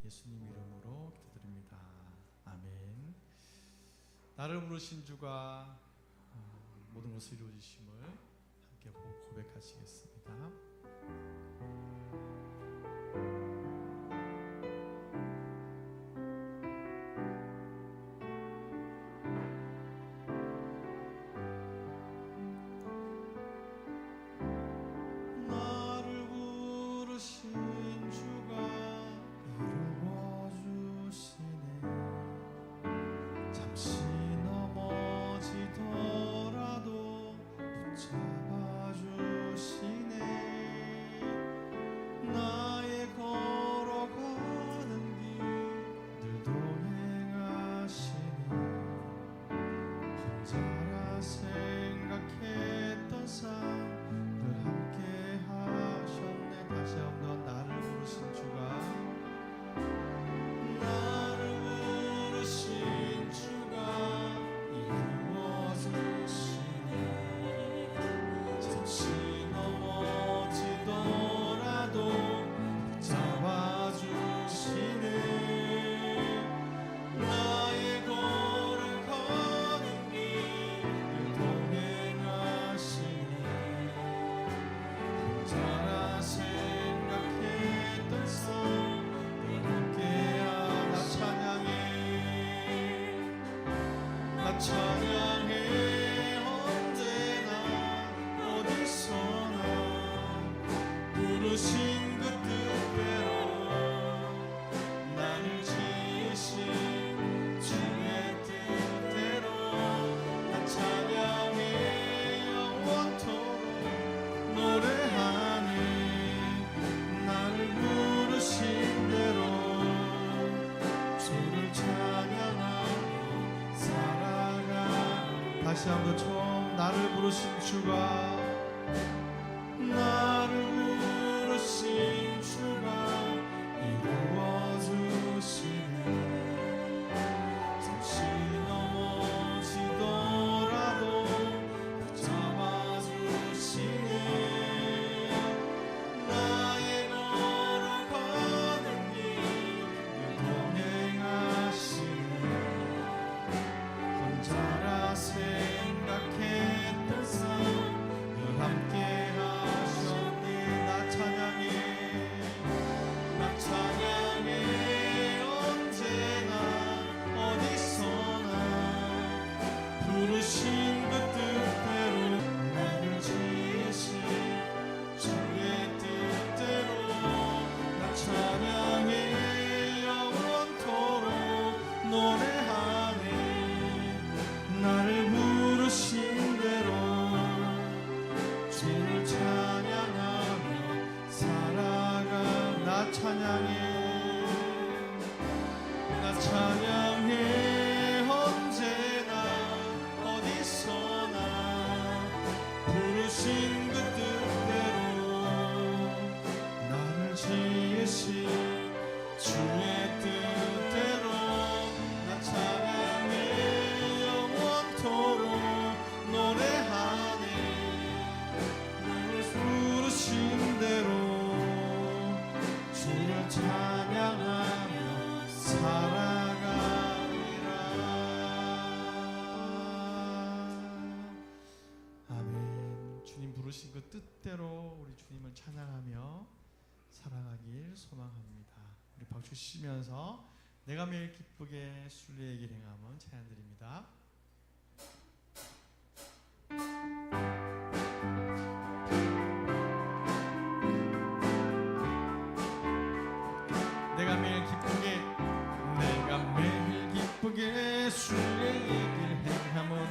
예수님 이름으로 기도드립니다. 아멘. 나를 부르신 주가 모든 것을 이루어주심을 함께 고백하시겠습니다. 찬양해 언제나 어디서나 부르신 그 뜻대로 나를 지으신 주의 뜻대로 나 찬양해 영원토록 노래하네 나를 부르신 대로 주를 찬양하며 살아가 다시 한번 좀 나를 부르신 주가 나를 부르신 주가 이루어주시네 잠시 넘어지더라도 잡아주시네 나의 걸어가는 길 동행하시네 혼자라 생각했던 삶 늘 함께 하셨네 나 찬양해 언제나 어디서나 부르신 그 뜻대로 나를 지으신 주의 뜻대로 나 찬양해 영원토록 노래하네 나를 부르신 대로 주를 찬양하며 살아가 나 찬양해 언제나 어디서나 부르신 그 뜻대로 나를 지으신 주의 뜻대로 나 찬양해 영원토록 노래하네 나를 부르신 대로 주를 찬양하며 살아가리라 아멘. 주님 부르신 그 뜻대로 우리 주님을 찬양하며 살아가길 소망합니다. 우리 박수 치시면서 내가 매일 기쁘게 순례의 길 행함은 찬양드립니다. 내가 매일 기쁘게 순례의 길 행함은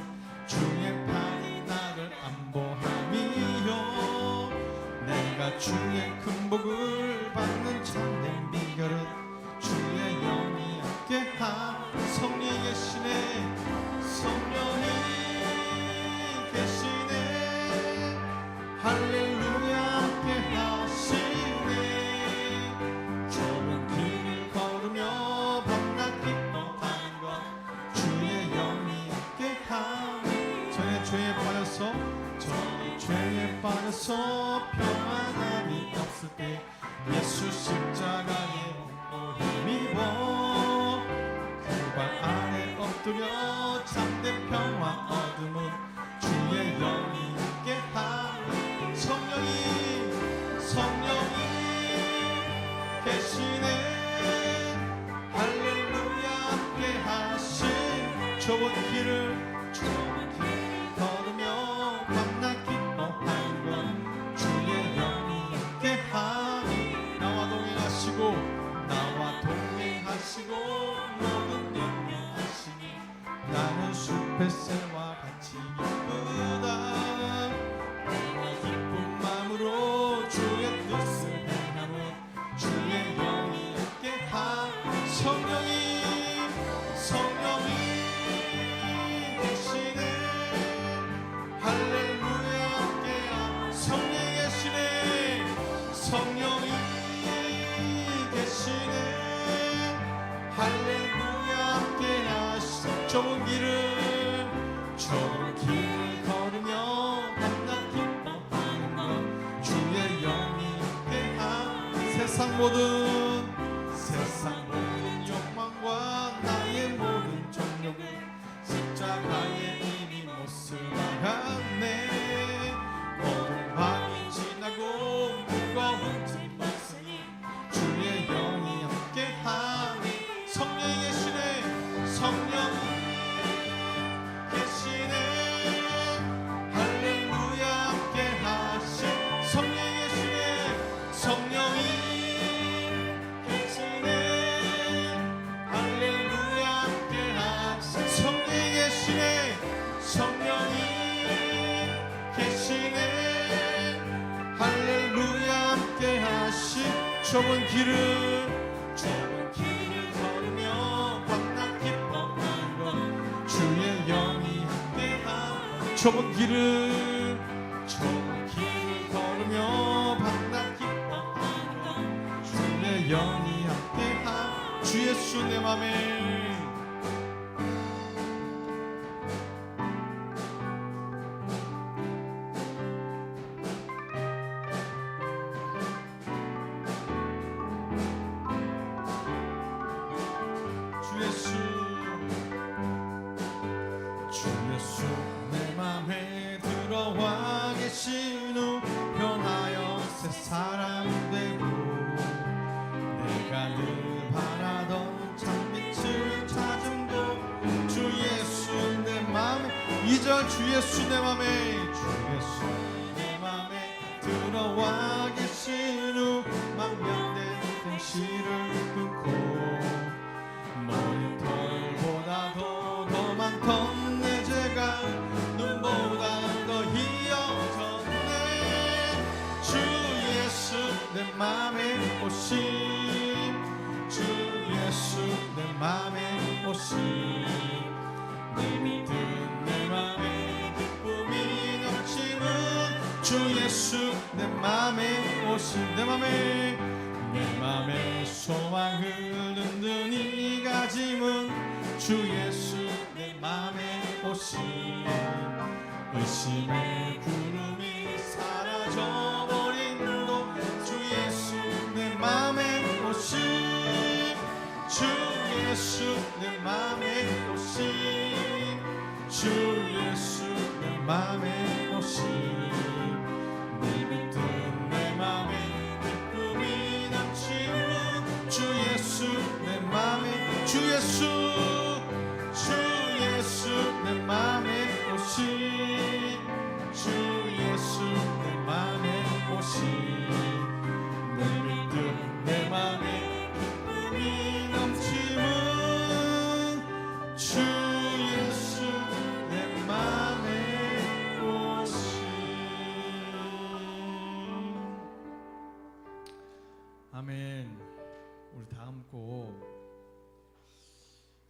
주의 팔이 나를 안보함이요 내가 주의 큰 복을 받는 참된 비결은 주의 영이 함께함 성령이 계시네 할렐루야 함께하시네 좁은 길을 걸으며 밤낮 기뻐하는 것 주의 영이 함께함 전에 죄에 빠져서 평안함이 없을 때 예수 십자가의 힘이 좁은 길을 걸으며 밤낮 기뻐하는 것 주의 영이 함께하니 나와 동행하시고 모든 영원하시니 나는 숲의 새와 같이 기쁘다. 기쁜 마음으로 주의 뜻을 행하는 주의 영이 함께하니 성령이 계시네. 할렐루야 함께하 성령이 계시네. 성령이 계시네. 할렐루야 함께하시 좁은 길을 걸으며 밤낮 기뻐하는 것 주의 영이 함께하 세상 모든 욕망과 나의 모든 정욕은 십자가에 이미 못을 박았네. 모든 밤이 지나고 무거운 짐 벗으니 주의 영이 함께하니 성령이 계시네. 성령이 계시네. 할렐루야 함께하시 성령이 계시네. 성령이 계시네. 할렐루야 함께하시 성령이 계시네. 성령이 계시네. 할렐루야 함께하시 좁은 길을 걸으며 밤낮 기뻐하는 것 주의 영이 함께하 좁은 길을 걸으며 밤낮 기뻐하는 것 주의 영이 함께하 주 예수 내 맘에 주 예수 내 맘에 들어와 계신 후 변하여 새 사람 되고 내가 늘 바라던 참빛을 찾음도 주 예수 내 맘에 2절 주 예수 내 맘에 들어와 계신 후 망명된 행실을 끊고 머리털보다도 더 많던 내 죄가 눈보다 더 희어졌네. 주 예수 내 맘에 오심 주 예수 내 맘에 오심 내 믿음 내 맘에 기쁨이 넘치는 주 예수 내 맘에 오심 내 맘에 소망을 든든히 가짐은 주 예수 내 맘에 오심 의심의 구름이 사라져버린 도 주 예수 내 맘에 오심 주 예수 내 맘에 오심 주 예수 내 맘에 오심 내 믿음 내 맘에 기쁨이 넘치는 주 예수 내 맘에 주 예수 내 맘에 오심 주 예수 내 맘에 오심 내 믿음 내 맘에 기쁨이 넘치는 주 예수 내 맘에 오심. 아멘. 우리 다음 곡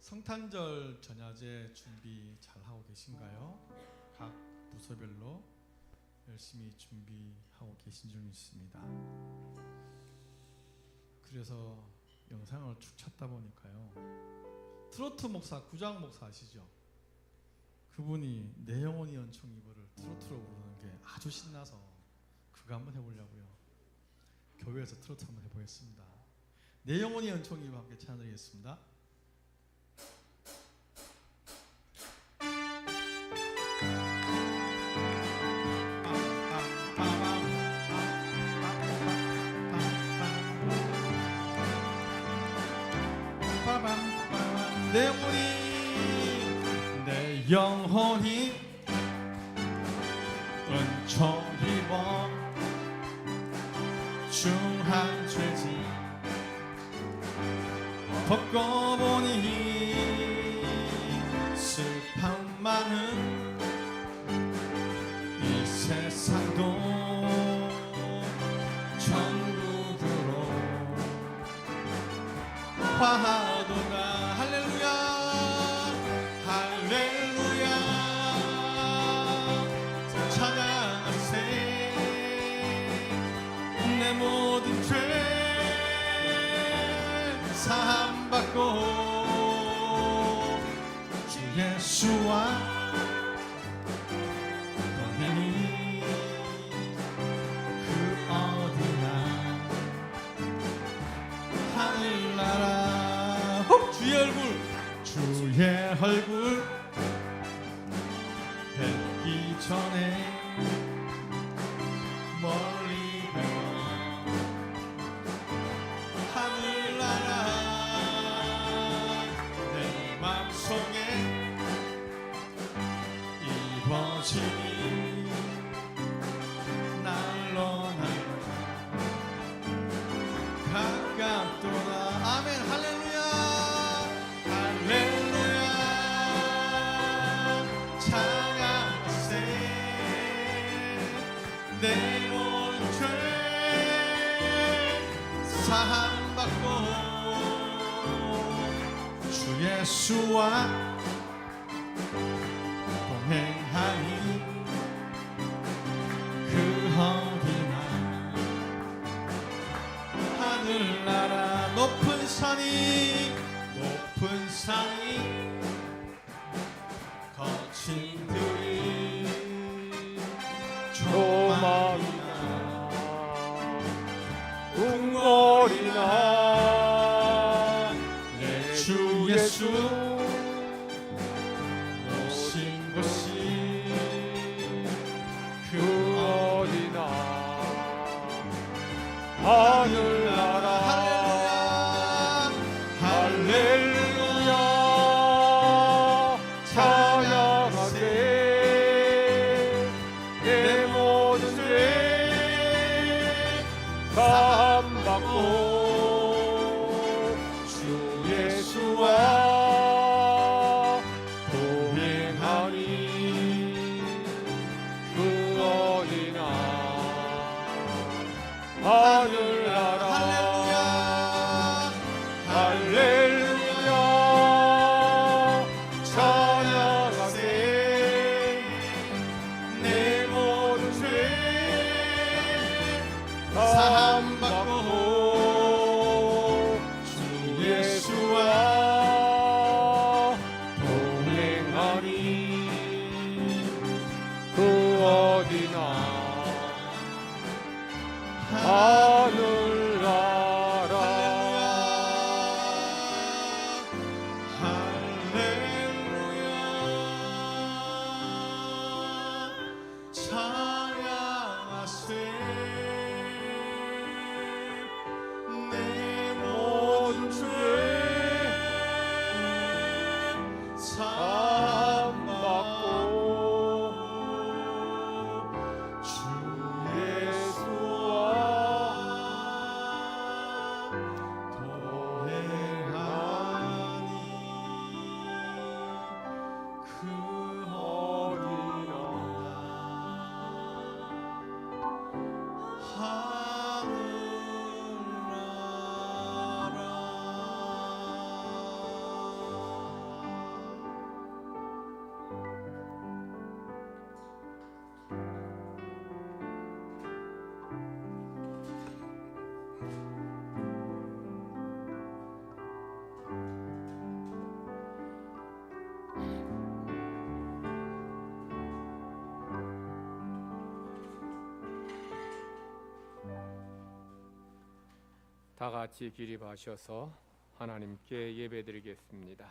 성탄절 전야제 준비 잘 하고 계신가요? 각 부서별로 열심히 준비하고 계신 중 있습니다. 그래서 영상을 쭉 찾다 보니까요, 트로트 목사 구장 목사 아시죠? 그분이 내 영혼이 연총 이불을 트로트로 부르는 게 아주 신나서 그거 한번 해보려고요. 교회에서 트로트 한번 해보겠습니다. 내 영혼이 연총 이불 함께 찬양드리겠습니다. 내 영혼이 영혼이 은총 입어 중한 죄지 벗고 보니 슬픔 많은 이 세상도 천국으로 화도가 할렐루야 할렐루야 찬양하세 내 모든 죄 사함받고 주 예수와 동행이 그 어디나 하늘나라 주의 얼굴 뵙기 전에 멀리 배워 하늘나라 내 맘속에 이루어지니 날로 가깝도다 아멘 할렐루야 할렐루야 찬양하세 내 모든 죄 사함받고 주 예수와 동행하니 그 어디나 하늘나라 높은 산이 거친 들이 조망이나 궁궐이나 내 주 예수 오신 곳이 그 어디나 하늘나라 할렐루야 찬양하세 내 모든 죄 사함받고 주 예수와 동행하니 그 어디나 하늘나라 할렐루야 찬양하세 내 모든 죄 사함받고 주 예수와 동행하니 그 어디나 하늘나라 할렐루야 찬양하세 내 모든 죄 사함받고 주 예수와 동행하니 그 어디나 다 같이 기립하셔서 하나님께 예배드리겠습니다.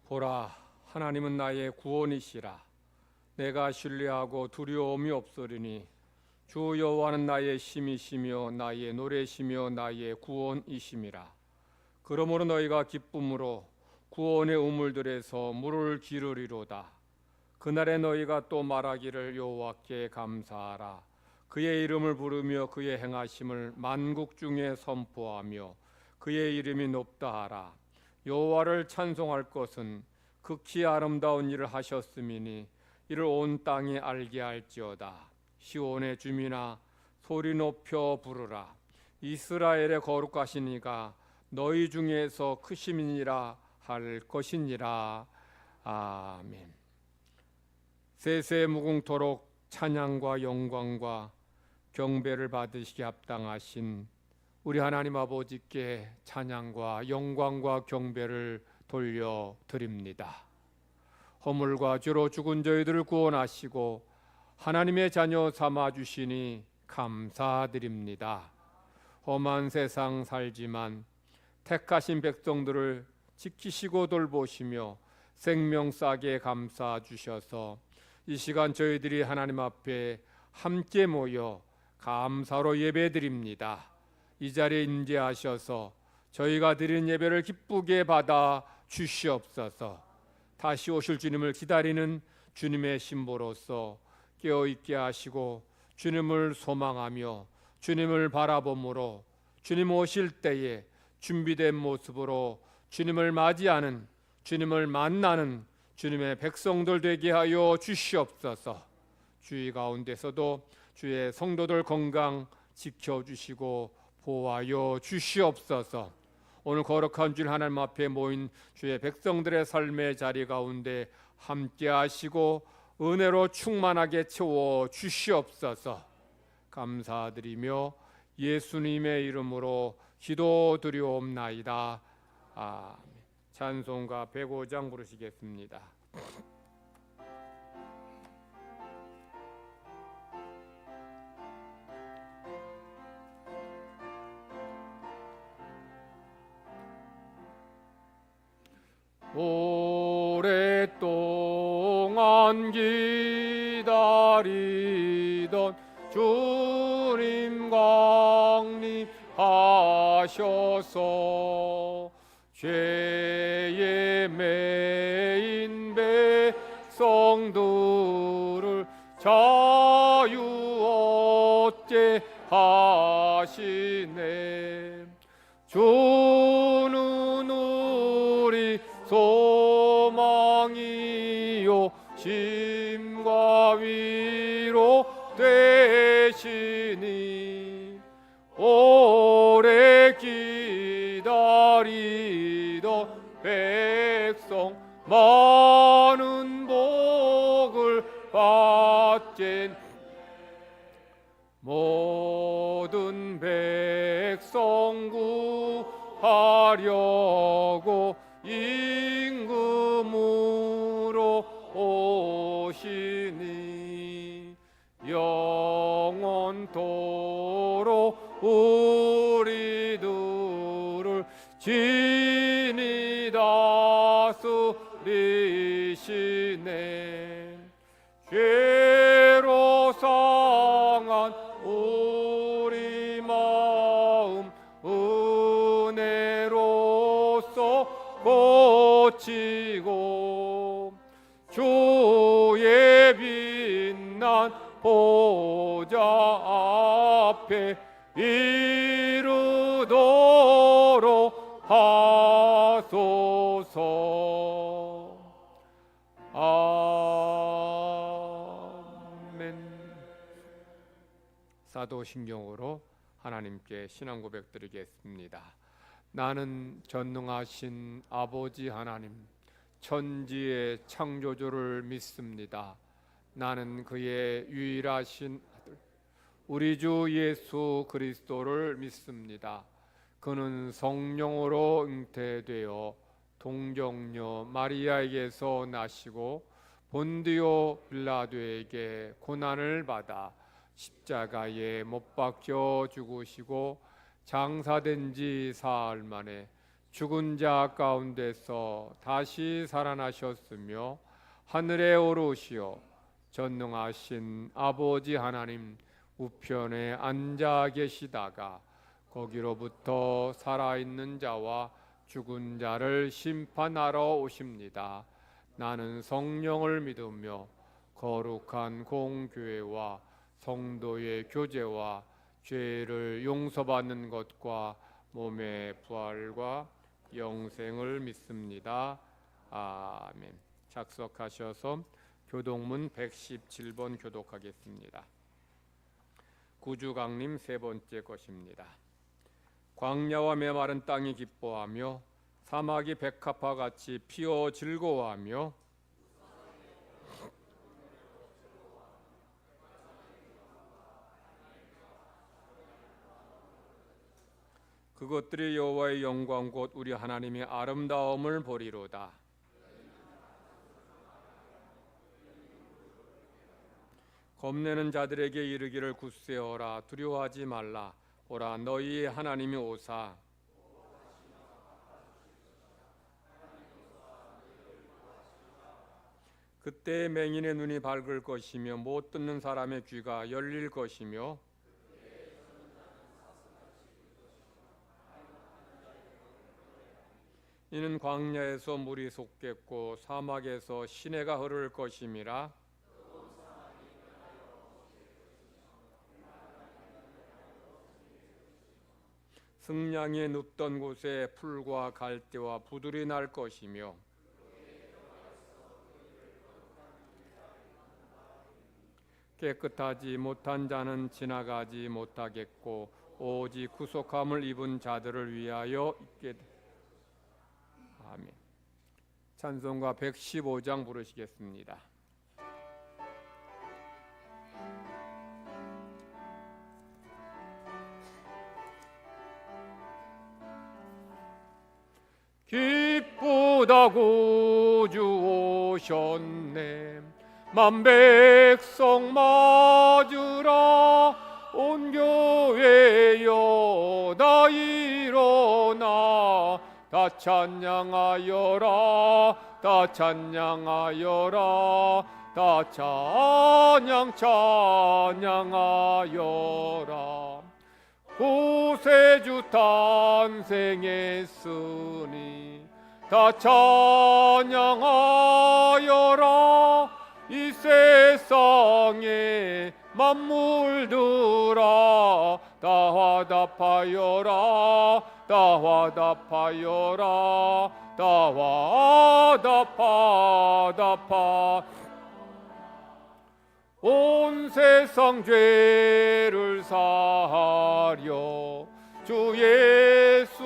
보라, 하나님은 나의 구원이시라. 내가 신뢰하고 두려움이 없으리니 주 여호와는 나의 힘이시며 나의 노래시며 나의 구원이심이라. 그러므로 너희가 기쁨으로 구원의 우물들에서 물을 기르리로다. 그날에 너희가 또 말하기를 여호와께 감사하라. 그의 이름을 부르며 그의 행하심을 만국 중에 선포하며 그의 이름이 높다 하라. 여호와를 찬송할 것은 극히 아름다운 일을 하셨음이니 이를 온 땅에 알게 할지어다. 시온의 주민아, 소리 높여 부르라. 이스라엘의 거룩하신 이가 너희 중에서 크심이니라 할 것이니라. 아멘. 세세 무궁토록 찬양과 영광과 경배를 받으시기 합당하신 우리 하나님 아버지께 찬양과 영광과 경배를 돌려드립니다. 허물과 죄로 죽은 저희들을 구원하시고 하나님의 자녀 삼아 주시니 감사드립니다. 험한 세상 살지만 택하신 백성들을 지키시고 돌보시며 생명 싸게 감싸 주셔서 이 시간 저희들이 하나님 앞에 함께 모여 감사로 예배드립니다. 이 자리에 임재하셔서 저희가 드린 예배를 기쁘게 받아 주시옵소서. 다시 오실 주님을 기다리는 주님의 신부로서 깨어있게 하시고 주님을 소망하며 주님을 바라봄으로 주님 오실 때에 준비된 모습으로 주님을 맞이하는, 주님을 만나는 주님의 백성들 되게 하여 주시옵소서. 주의 가운데서도 주의 성도들 건강 지켜주시고 보호하여 주시옵소서. 오늘 거룩한 주일 하나님 앞에 모인 주의 백성들의 삶의 자리 가운데 함께 하시고 은혜로 충만하게 채워 주시옵소서. 감사드리며 예수님의 이름으로 기도드리옵나이다. 아멘. 찬송가 105장 부르시겠습니다. 오랫동안 기다리던 주님 강림하셔서 죄에 매인 백성들을 자유 얻게 하시네. 주는 우리 소망이요 심과 위로 되시니 오래 기다리던 백성 많은 복을 받겐 모든 백성 구하려고 임금으로 오시니 영원토록 우리들을 진히 다스리시네. 죄로 상한 우리 마음 은혜로서 고치고 주의 빛난 보좌 앞에 이르도록 하소서. 아멘. 사도신경으로 하나님께 신앙 고백드리겠습니다. 나는 전능하신 아버지 하나님, 천지의 창조주를 믿습니다. 나는 그의 유일하신 아들 우리 주 예수 그리스도를 믿습니다. 그는 성령으로 잉태되어 동정녀 마리아에게서 나시고 본디오 빌라도에게 고난을 받아 십자가에 못 박혀 죽으시고 장사된 지 사흘 만에 죽은 자 가운데서 다시 살아나셨으며 하늘에 오르시어 전능하신 아버지 하나님 우편에 앉아 계시다가 거기로부터 살아있는 자와 죽은 자를 심판하러 오십니다. 나는 성령을 믿으며 거룩한 공교회와 성도의 교제와 죄를 용서받는 것과 몸의 부활과 영생을 믿습니다. 아멘. 작석하셔서 교동문 117번 교독하겠습니다. 구주강림 세 번째 것입니다. 광야와 메마른 땅이 기뻐하며 사막이 백합화 같이 피어 즐거워하며 그것들이 여호와의 영광 곧 우리 하나님의 아름다움을 보리로다. 겁내는 자들에게 이르기를 굳세어라 두려워하지 말라. 보라 너희의 하나님이 오사 그때 맹인의 눈이 밝을 것이며 못 듣는 사람의 귀가 열릴 것이며 이는 광야에서 물이 솟겠고 사막에서 시내가 흐를 것임이라. 승냥이 눕던 곳에 풀과 갈대와 부들이 날 것이며 깨끗하지 못한 자는 지나가지 못하겠고 오직 구속함을 입은 자들을 위하여 있게. 아멘. 찬송가 115장 부르시겠습니다. 기쁘다 구주 오셨네 만 백성 맞으라 온 교회여 다 일어나 다 찬양하여라 다 찬양하여라 다 찬양하여라. 구세주 탄생했으니 다 찬양하여라. 이 세상에 만물들아 다 화답하여라 다 화답하여라 다 화답하답하. 온 세상 죄를 사하려 주 예수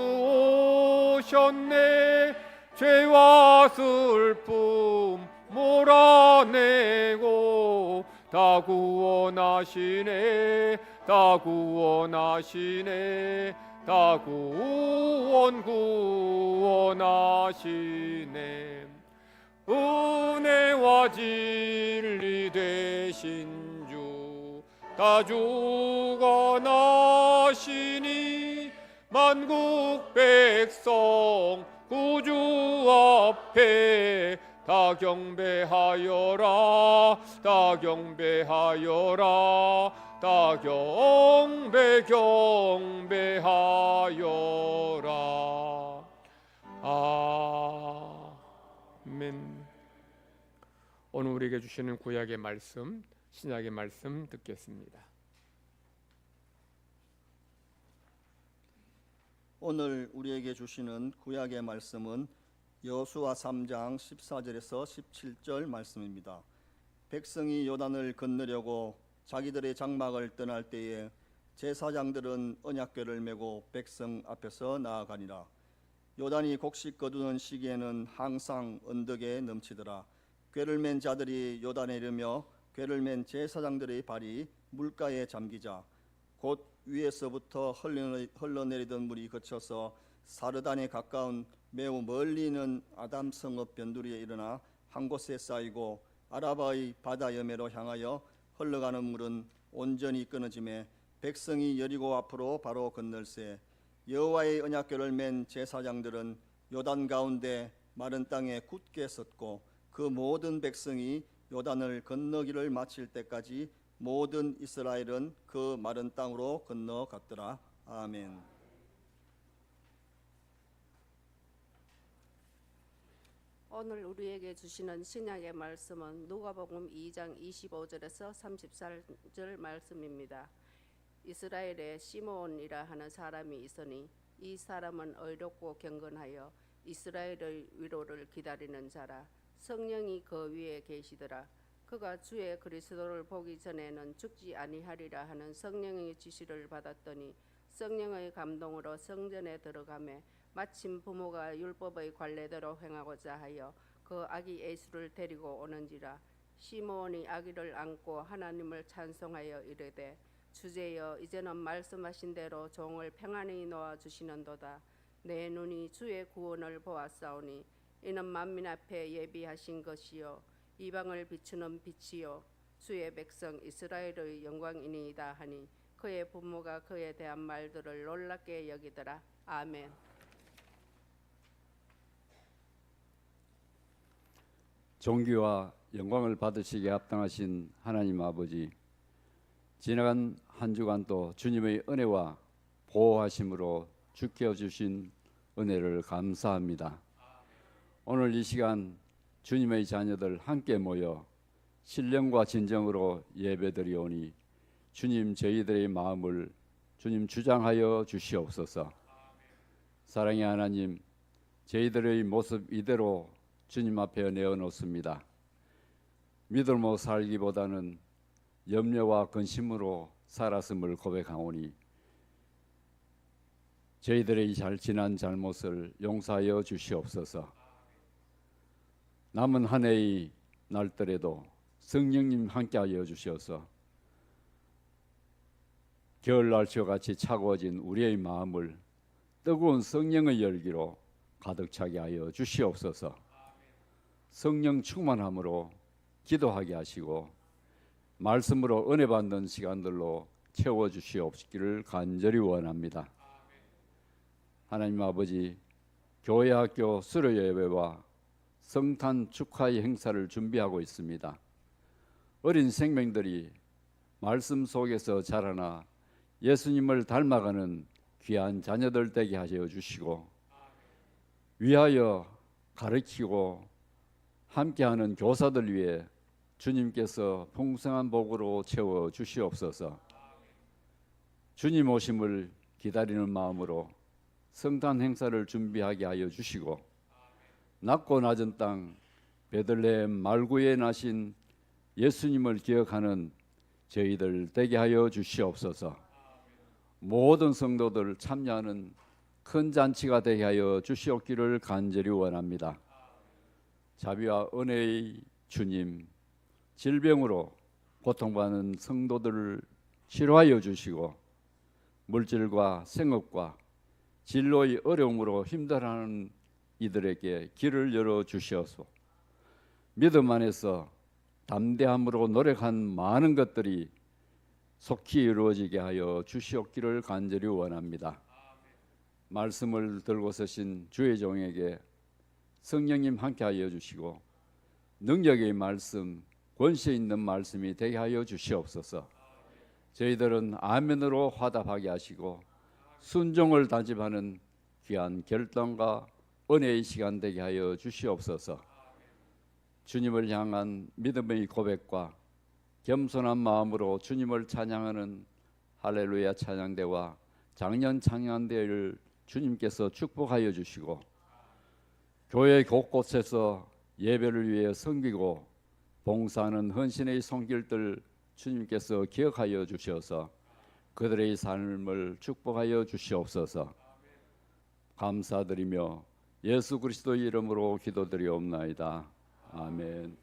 오셨네. 죄와 슬픔 몰아내고 다 구원하시네 다 구원하시네 다 구원하시네. 은혜와 진리 되신 주 다 주관하시니 만국 백성 구주 앞에 다 경배하여라 다 경배하여라 다 경배하여라. 아멘. 오늘 우리에게 주시는 구약의 말씀, 신약의 말씀 듣겠습니다. 오늘 우리에게 주시는 구약의 말씀은 여호수아 3장 14절에서 17절 말씀입니다. 백성이 요단을 건너려고 자기들의 장막을 떠날 때에 제사장들은 언약궤를 메고 백성 앞에서 나아가니라. 요단이 곡식 거두는 시기에는 항상 언덕에 넘치더라. 궤를 맨 자들이 요단에 이르며 궤를 맨 제사장들의 발이 물가에 잠기자 곧 위에서부터 흘러내리던 물이 그쳐서 사르단에 가까운 매우 멀리 있는 아담 성읍 변두리에 일어나 한 곳에 쌓이고 아라바의 바다 여매로 향하여 흘러가는 물은 온전히 끊어지매 백성이 여리고 앞으로 바로 건널세 여호와의 언약궤를 맨 제사장들은 요단 가운데 마른 땅에 굳게 섰고 그 모든 백성이 요단을 건너기를 마칠 때까지 모든 이스라엘은 그 마른 땅으로 건너갔더라. 아멘. 오늘 우리에게 주시는 신약의 말씀은 누가복음 2장 25절에서 34절 말씀입니다. 이스라엘에 시므온이라 하는 사람이 있으니 이 사람은 의롭고 경건하여 이스라엘의 위로를 기다리는 자라. 성령이 그 위에 계시더라. 그가 주의 그리스도를 보기 전에는 죽지 아니하리라 하는 성령의 지시를 받았더니 성령의 감동으로 성전에 들어가매 마침 부모가 율법의 관례대로 행하고자 하여 그 아기 예수를 데리고 오는지라. 시므온이 아기를 안고 하나님을 찬송하여 이르되 주제여 이제는 말씀하신 대로 종을 평안히 놓아 주시는도다. 내 눈이 주의 구원을 보았사오니 이는 만민 앞에 예비하신 것이요 이방을 비추는 빛이요 주의 백성 이스라엘의 영광이니이다 하니 그의 부모가 그에 대한 말들을 놀랍게 여기더라. 아멘. 존귀와 영광을 받으시기에 합당하신 하나님 아버지, 지나간 한 주간도 주님의 은혜와 보호하심으로 주켜 주신 은혜를 감사합니다. 오늘 이 시간 주님의 자녀들 함께 모여 신령과 진정으로 예배드리오니 주님 저희들의 마음을 주님 주장하여 주시옵소서. 사랑의 하나님, 저희들의 모습 이대로 주님 앞에 내어놓습니다. 믿음으로 살기보다는 염려와 근심으로 살았음을 고백하오니 저희들의 잘 지난 잘못을 용서하여 주시옵소서. 남은 한 해의 날들에도 성령님 함께하여 주셔서 겨울날씨와 같이 차가워진 우리의 마음을 뜨거운 성령의 열기로 가득 차게 하여 주시옵소서. 성령 충만함으로 기도하게 하시고 말씀으로 은혜 받는 시간들로 채워주시옵기를 간절히 원합니다. 하나님 아버지, 교회 학교 수료 예배와 성탄 축하의 행사를 준비하고 있습니다. 어린 생명들이 말씀 속에서 자라나 예수님을 닮아가는 귀한 자녀들 되게 하여 주시고 위하여 가르치고 함께하는 교사들 위해 주님께서 풍성한 복으로 채워 주시옵소서. 주님 오심을 기다리는 마음으로 성탄 행사를 준비하게 하여 주시고 낮고 낮은 땅 베들레헴 말구에 나신 예수님을 기억하는 저희들 되게 하여 주시옵소서. 모든 성도들 참여하는 큰 잔치가 되게 하여 주시옵기를 간절히 원합니다. 자비와 은혜의 주님, 질병으로 고통받는 성도들을 치료하여 주시고 물질과 생업과 진로의 어려움으로 힘들어하는 이들에게 길을 열어 주시옵소서. 믿음 안에서 담대함으로 노력한 많은 것들이 속히 이루어지게 하여 주시옵기를 간절히 원합니다. 말씀을 들고 서신 주의 종에게 성령님 함께하여 주시고 능력의 말씀, 권세 있는 말씀이 되게 하여 주시옵소서. 저희들은 아멘으로 화답하게 하시고 순종을 다짐하는 귀한 결단과 은혜의 시간 되게 하여 주시옵소서. 주님을 향한 믿음의 고백과 겸손한 마음으로 주님을 찬양하는 할렐루야 찬양대와 작년 찬양대를 주님께서 축복하여 주시고 교회 곳곳에서 예배를 위해 섬기고 봉사하는 헌신의 손길들 주님께서 기억하여 주셔서 그들의 삶을 축복하여 주시옵소서. 감사드리며 예수 그리스도의 이름으로 기도드리옵나이다. 아멘.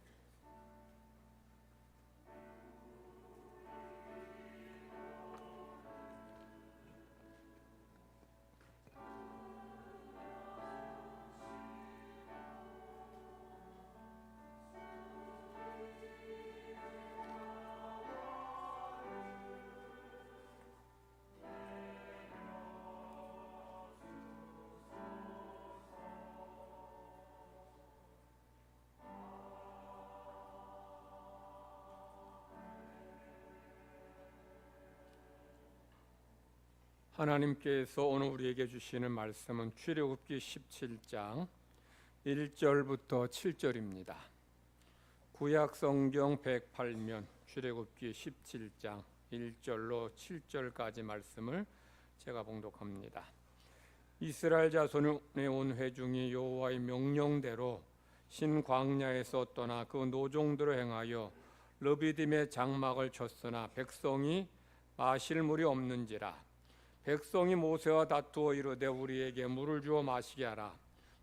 하나님께서 오늘 우리에게 주시는 말씀은 출애굽기 17장 1절부터 7절입니다. 구약 성경 108면 출애굽기 17장 1절로 7절까지 말씀을 제가 봉독합니다. 이스라엘 자손의 온 회중이 여호와의 명령대로 신 광야에서 떠나 그 노종대로 행하여 르비딤의 장막을 쳤으나 백성이 마실 물이 없는지라. 백성이 모세와 다투어 이르되 우리에게 물을 주어 마시게 하라.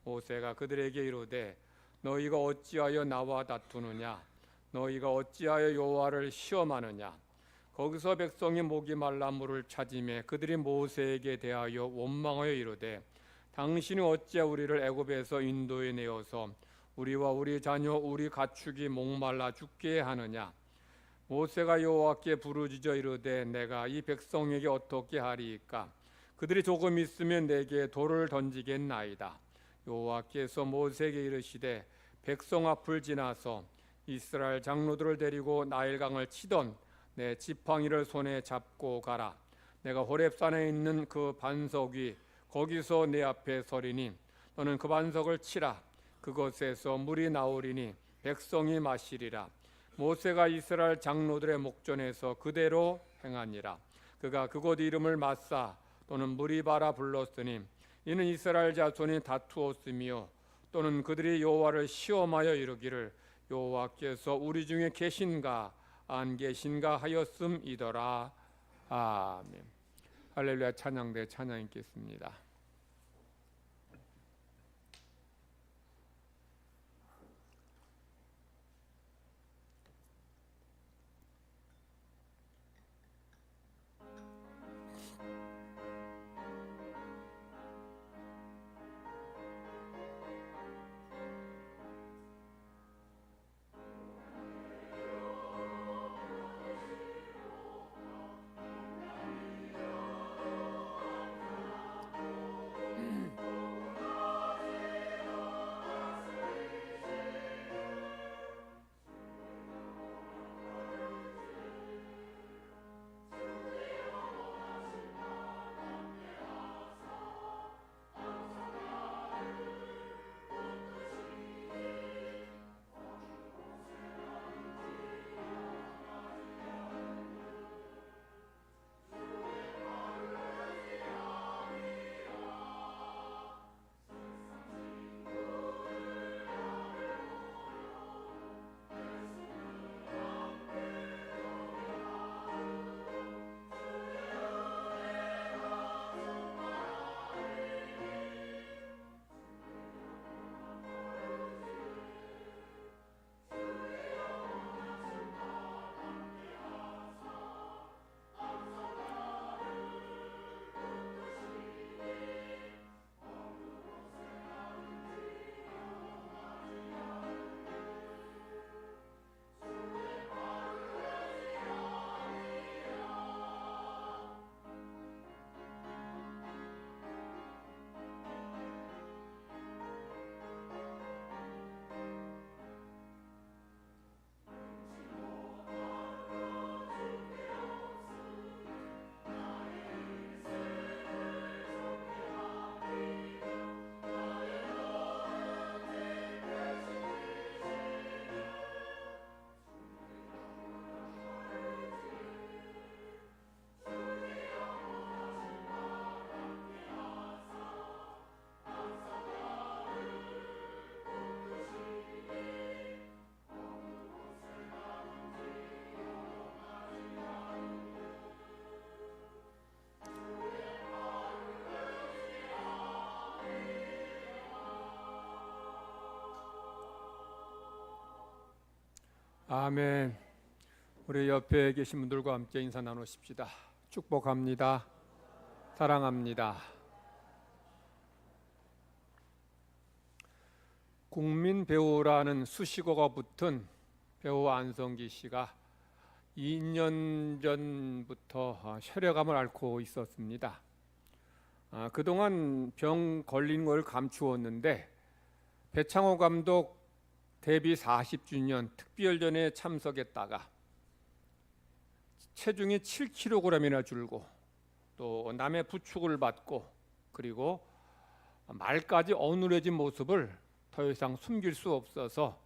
모세가 그들에게 이르되 너희가 어찌하여 나와 다투느냐? 너희가 어찌하여 여호와를 시험하느냐? 거기서 백성이 목이 말라 물을 찾으매 그들이 모세에게 대하여 원망하여 이르되 당신이 어찌 우리를 애굽에서 인도해 내어서 우리와 우리 자녀 우리 가축이 목말라 죽게 하느냐? 모세가 여호와께 부르짖어 이르되 내가 이 백성에게 어떻게 하리이까? 그들이 조금 있으면 내게 돌을 던지겠나이다. 여호와께서 모세에게 이르시되 백성 앞을 지나서 이스라엘 장로들을 데리고 나일강을 치던 내 지팡이를 손에 잡고 가라. 내가 호렙산에 있는 그 반석 위 거기서 내 앞에 서리니 너는 그 반석을 치라. 그것에서 물이 나오리니 백성이 마시리라. 모세가 이스라엘 장로들의 목전에서 그대로 행하니라. 그가 그곳 이름을 마사 또는 무리바라 불렀으니 이는 이스라엘 자손이 다투었으며 또는 그들이 여호와를 시험하여 이르기를 여호와께서 우리 중에 계신가 안 계신가 하였음이더라. 아멘. 할렐루야. 찬양대 찬양 있겠습니다. 아멘. 우리 옆에 계신 분들과 함께 인사 나누십시다. 축복합니다. 사랑합니다. 국민 배우라는 수식어가 붙은 배우 안성기 씨가 2년 전부터 혈액암을 앓고 있었습니다. 그동안 병 걸린 걸 감추었는데 배창호 감독 데뷔 40주년 특별전에 참석했다가 체중이 7kg이나 줄고 또 남의 부축을 받고 그리고 말까지 어눌해진 모습을 더 이상 숨길 수 없어서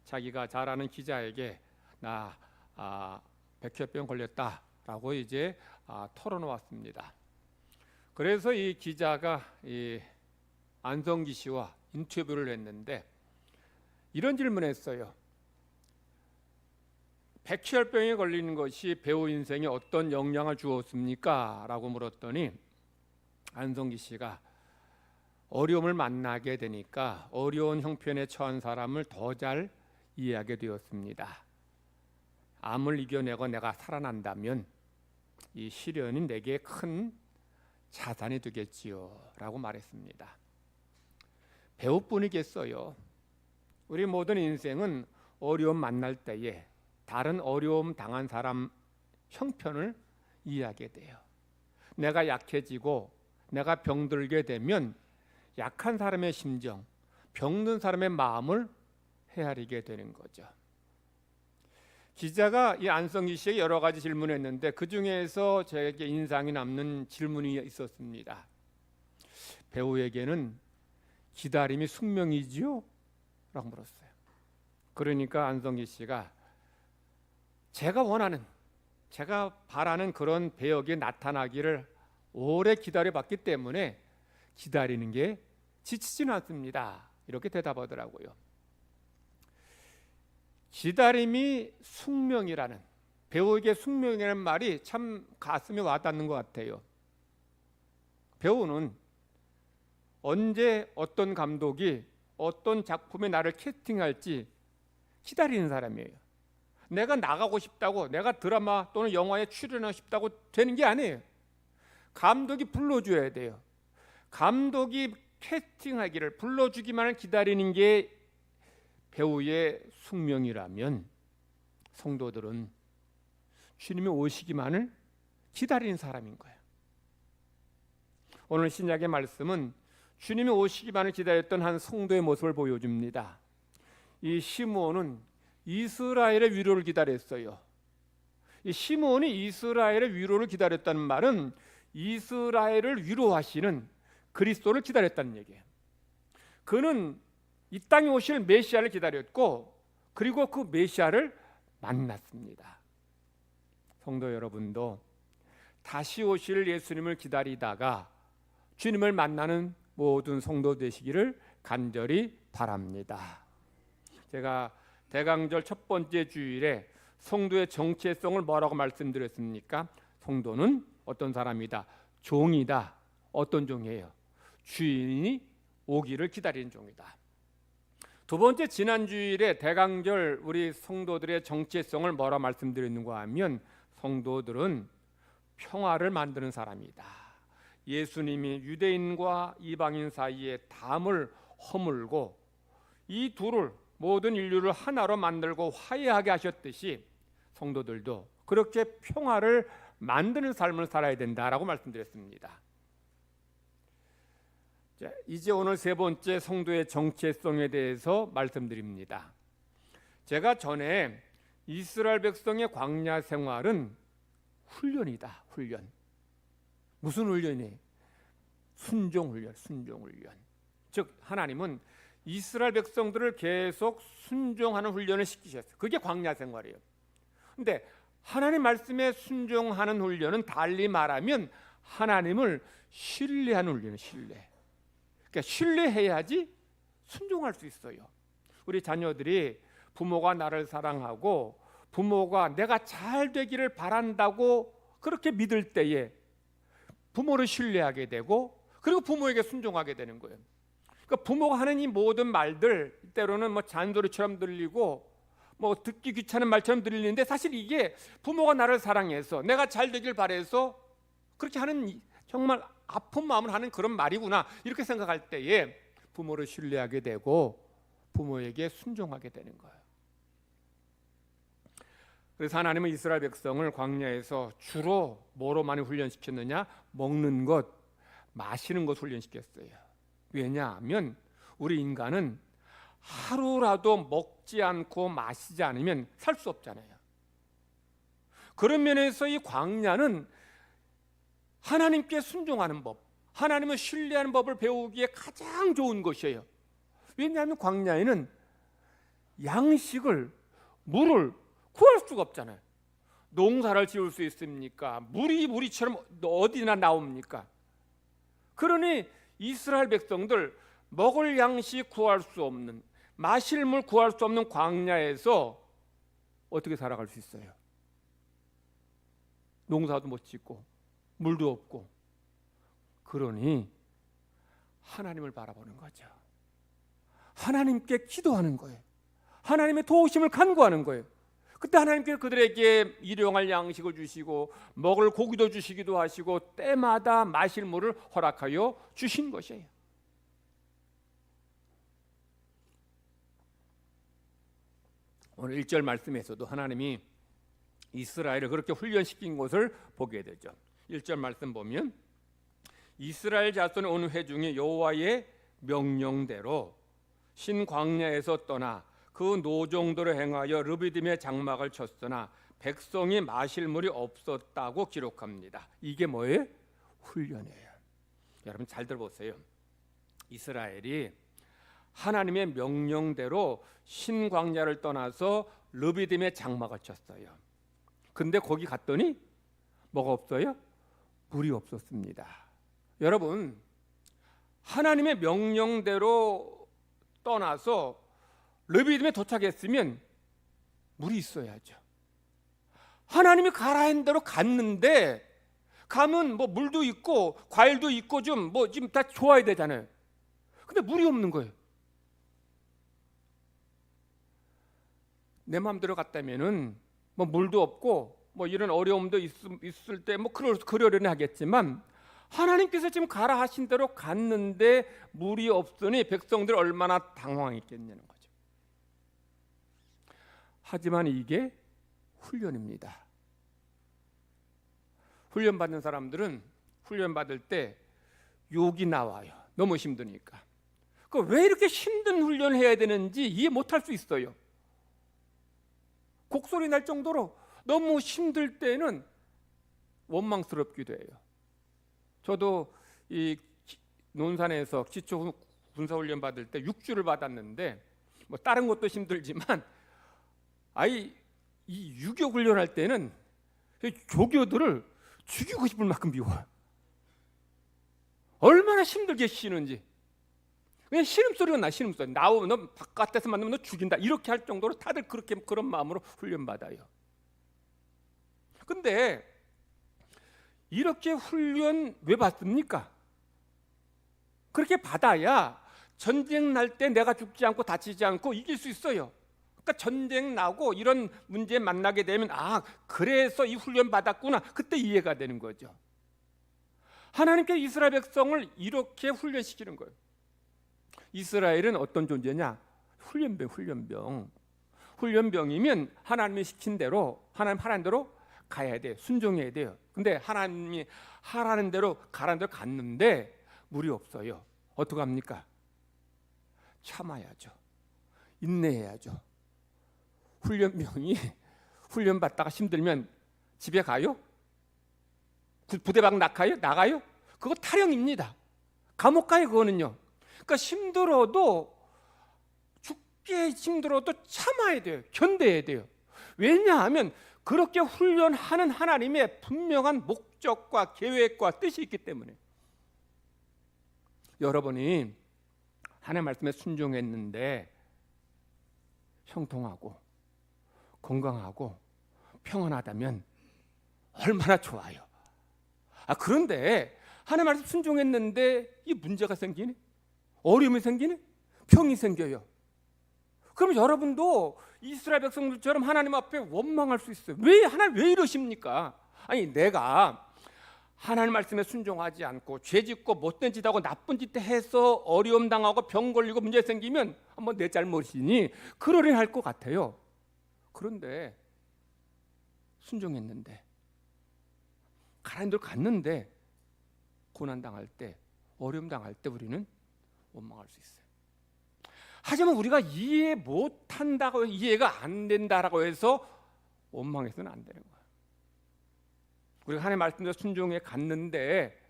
자기가 잘 아는 기자에게 나 백혈병 걸렸다라고 이제 털어놓았습니다. 그래서 이 기자가 이 안성기 씨와 인터뷰를 했는데 이런 질문했어요. 백혈병에 걸리는 것이 배우 인생에 어떤 영향을 주었습니까? 라고 물었더니 안성기 씨가 어려움을 만나게 되니까 어려운 형편에 처한 사람을 더 잘 이해하게 되었습니다. 암을 이겨내고 내가 살아난다면 이 시련이 내게 큰 자산이 되겠지요 라고 말했습니다. 배우뿐이겠어요. 우리 모든 인생은 어려움 만날 때에 다른 어려움 당한 사람 형편을 이해하게 돼요. 내가 약해지고 내가 병들게 되면 약한 사람의 심정, 병든 사람의 마음을 헤아리게 되는 거죠. 기자가 이 안성기 씨에게 여러 가지 질문했는데 그 중에서 저에게 인상이 남는 질문이 있었습니다. 배우에게는 기다림이 숙명이지요? 라고 물었어요. 그러니까 안성기 씨가 제가 원하는, 제가 바라는 그런 배역이 나타나기를 오래 기다려봤기 때문에 기다리는 게 지치지는 않습니다. 이렇게 대답하더라고요. 기다림이 숙명이라는, 배우에게 숙명이라는 말이 참 가슴에 와닿는 것 같아요. 배우는 언제 어떤 감독이 어떤 작품에 나를 캐스팅할지 기다리는 사람이에요. 내가 나가고 싶다고, 내가 드라마 또는 영화에 출연하고 싶다고 되는 게 아니에요. 감독이 불러줘야 돼요. 감독이 캐스팅하기를, 불러주기만을 기다리는 게 배우의 숙명이라면 성도들은 주님이 오시기만을 기다리는 사람인 거예요. 오늘 신약의 말씀은 주님이 오시기만을 기다렸던 한 성도의 모습을 보여줍니다. 이 시므온은 이스라엘의 위로를 기다렸어요. 이 시므온이 이스라엘의 위로를 기다렸다는 말은 이스라엘을 위로하시는 그리스도를 기다렸다는 얘기예요. 그는 이 땅에 오실 메시아를 기다렸고 그리고 그 메시아를 만났습니다. 성도 여러분도 다시 오실 예수님을 기다리다가 주님을 만나는 모든 성도 되시기를 간절히 바랍니다. 제가 대강절 첫 번째 주일에 성도의 정체성을 뭐라고 말씀드렸습니까? 성도는 어떤 사람이다? 종이다. 어떤 종이에요? 주인이 오기를 기다리는 종이다. 두 번째 지난 주일에 대강절 우리 성도들의 정체성을 뭐라 말씀드렸는가 하면 성도들은 평화를 만드는 사람이다. 예수님이 유대인과 이방인 사이에 담을 허물고 이 둘을, 모든 인류를 하나로 만들고 화해하게 하셨듯이 성도들도 그렇게 평화를 만드는 삶을 살아야 된다라고 말씀드렸습니다. 자, 이제 오늘 세 번째 성도의 정체성에 대해서 말씀드립니다. 제가 전에 이스라엘 백성의 광야 생활은 훈련이다. 훈련. 무슨 훈련이에요? 순종 훈련, 순종 훈련. 즉 하나님은 이스라엘 백성들을 계속 순종하는 훈련을 시키셨어요. 그게 광야 생활이에요. 근데 하나님 말씀에 순종하는 훈련은 달리 말하면 하나님을 신뢰하는 훈련이에요. 신뢰. 그러니까 신뢰해야지 순종할 수 있어요. 우리 자녀들이 부모가 나를 사랑하고 부모가 내가 잘 되기를 바란다고 그렇게 믿을 때에 부모를 신뢰하게 되고 그리고 부모에게 순종하게 되는 거예요. 그러니까 부모가 하는 이 모든 말들 때로는 뭐 잔소리처럼 들리고 뭐 듣기 귀찮은 말처럼 들리는데 사실 이게 부모가 나를 사랑해서 내가 잘 되길 바라서 그렇게 하는 정말 아픈 마음을 하는 그런 말이구나 이렇게 생각할 때에 부모를 신뢰하게 되고 부모에게 순종하게 되는 거예요. 그래서 하나님은 이스라엘 백성을 광야에서 주로 뭐로 많이 훈련시켰느냐? 먹는 것, 마시는 것 훈련시켰어요. 왜냐하면 우리 인간은 하루라도 먹지 않고 마시지 않으면 살 수 없잖아요. 그런 면에서 이 광야는 하나님께 순종하는 법, 하나님을 신뢰하는 법을 배우기에 가장 좋은 것이에요. 왜냐하면 광야에는 양식을, 물을 구할 수가 없잖아요. 농사를 지을 수 있습니까? 물이처럼 어디나 나옵니까? 그러니 이스라엘 백성들 먹을 양식 구할 수 없는, 마실 물 구할 수 없는 광야에서 어떻게 살아갈 수 있어요? 농사도 못 짓고 물도 없고. 그러니 하나님을 바라보는 거죠. 하나님께 기도하는 거예요. 하나님의 도우심을 간구하는 거예요. 그때 하나님께서 그들에게 일용할 양식을 주시고 먹을 고기도 주시기도 하시고 때마다 마실 물을 허락하여 주신 것이에요. 오늘 1절 말씀에서도 하나님이 이스라엘을 그렇게 훈련시킨 것을 보게 되죠. 1절 말씀 보면 이스라엘 자손의 온 회중이 여호와의 명령대로 신광야에서 떠나 그 노정도로 행하여 르비딤의 장막을 쳤으나 백성이 마실 물이 없었다고 기록합니다. 이게 뭐예요? 훈련이에요. 여러분 잘 들어보세요. 이스라엘이 하나님의 명령대로 신광야를 떠나서 르비딤의 장막을 쳤어요. 근데 거기 갔더니 뭐가 없어요? 물이 없었습니다. 여러분, 하나님의 명령대로 떠나서 르비딤에 도착했으면 물이 있어야죠. 하나님이 가라한 대로 갔는데 가면 뭐 물도 있고 과일도 있고 좀 다 좋아야 되잖아요. 근데 물이 없는 거예요. 내 마음대로 갔다면은 뭐 물도 없고 뭐 이런 어려움도 있을 때 뭐 그러려니 하겠지만 하나님께서 지금 가라 하신 대로 갔는데 물이 없으니 백성들 얼마나 당황했겠냐는 거죠. 하지만 이게 훈련입니다. 훈련받는 사람들은 훈련받을 때 욕이 나와요. 너무 힘드니까. 왜 이렇게 힘든 훈련을 해야 되는지 이해 못할 수 있어요. 곡소리 날 정도로 너무 힘들 때는 원망스럽기도 해요. 저도 이 논산에서 기초 군사훈련 받을 때 6주를 받았는데 뭐 다른 것도 힘들지만 이 유교 훈련할 때는 조교들을 죽이고 싶을 만큼 미워요. 얼마나 힘들게 쉬는지. 그냥 신음소리가 나. 신음소리 나오면 너 바깥에서 만나면 너 죽인다 이렇게 할 정도로 다들 그런 마음으로 훈련받아요. 근데 이렇게 훈련 왜 받습니까? 그렇게 받아야 전쟁 날 때 내가 죽지 않고 다치지 않고 이길 수 있어요. 그러니까 전쟁 나고 이런 문제 만나게 되면 그래서 이 훈련 받았구나. 그때 이해가 되는 거죠. 하나님께 이스라엘 백성을 이렇게 훈련시키는 거예요. 이스라엘은 어떤 존재냐? 훈련병. 훈련병이면 하나님이 시킨 대로 하나님 대로 가야 돼요. 순종해야 돼요. 근데 하나님이 하라는 대로 가라는 대로 갔는데 물이 없어요. 어떻게 합니까? 참아야죠. 인내해야죠. 훈련병이 훈련 받다가 힘들면 집에 가요? 부대 밖 나가요? 그거 탈영입니다. 감옥 가요. 그거는요. 그러니까 죽게 힘들어도 참아야 돼요. 견뎌야 돼요. 왜냐하면 그렇게 훈련하는 하나님의 분명한 목적과 계획과 뜻이 있기 때문에. 여러분이 하나님 말씀에 순종했는데 형통하고 건강하고 평안하다면 얼마나 좋아요. 그런데 하나님 말씀 순종했는데 이 문제가 생기네, 어려움이 생기네, 병이 생겨요. 그럼 여러분도 이스라엘 백성들처럼 하나님 앞에 원망할 수 있어요. 하나님 왜 이러십니까? 내가 하나님 말씀에 순종하지 않고 죄짓고 못된 짓하고 나쁜 짓 해서 어려움 당하고 병 걸리고 문제 생기면 내 잘못이니 그러려 할 것 같아요. 그런데 순종했는데 가라는 대로 갔는데 고난 당할 때, 어려움 당할 때 우리는 원망할 수 있어요. 하지만 우리가 이해 못한다고, 이해가 안 된다라고 해서 원망해서는 안 되는 거예요. 우리가 하나님의 말씀대로 순종해 갔는데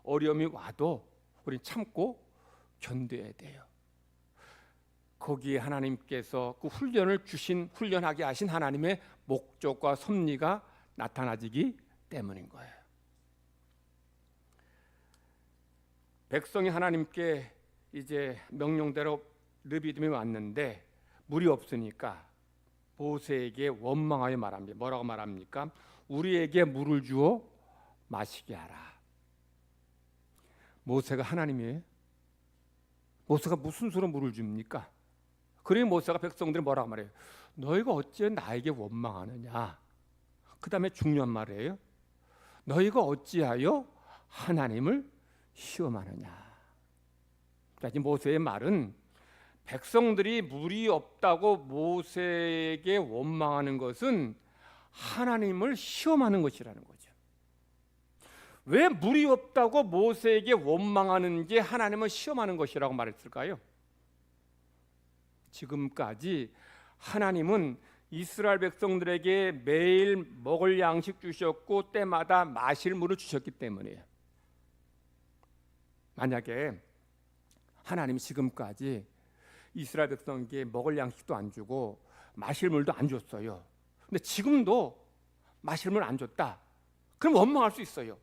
어려움이 와도 우리 참고 견뎌야 돼요. 거기에 하나님께서 그 훈련하게 하신 하나님의 목적과 섭리가 나타나지기 때문인 거예요. 백성이 하나님께 이제 명령대로 르비딤에 왔는데 물이 없으니까 모세에게 원망하여 말합니다. 뭐라고 말합니까? 우리에게 물을 주어 마시게 하라. 모세가 하나님이에요. 모세가 무슨 수로 물을 줍니까? 그러니 모세가 백성들이 뭐라고 말해요? 너희가 어찌 나에게 원망하느냐? 그 다음에 중요한 말이에요. 너희가 어찌하여 하나님을 시험하느냐? 그러니까 모세의 말은 백성들이 물이 없다고 모세에게 원망하는 것은 하나님을 시험하는 것이라는 거죠. 왜 물이 없다고 모세에게 원망하는지 하나님을 시험하는 것이라고 말했을까요? 지금까지 하나님은 이스라엘 백성들에게 매일 먹을 양식 주셨고 때마다 마실 물을 주셨기 때문이에요. 만약에 하나님이 지금까지 이스라엘 백성에게 먹을 양식도 안 주고 마실 물도 안 줬어요. 근데 지금도 마실 물 안 줬다. 그럼 원망할 수 있어요.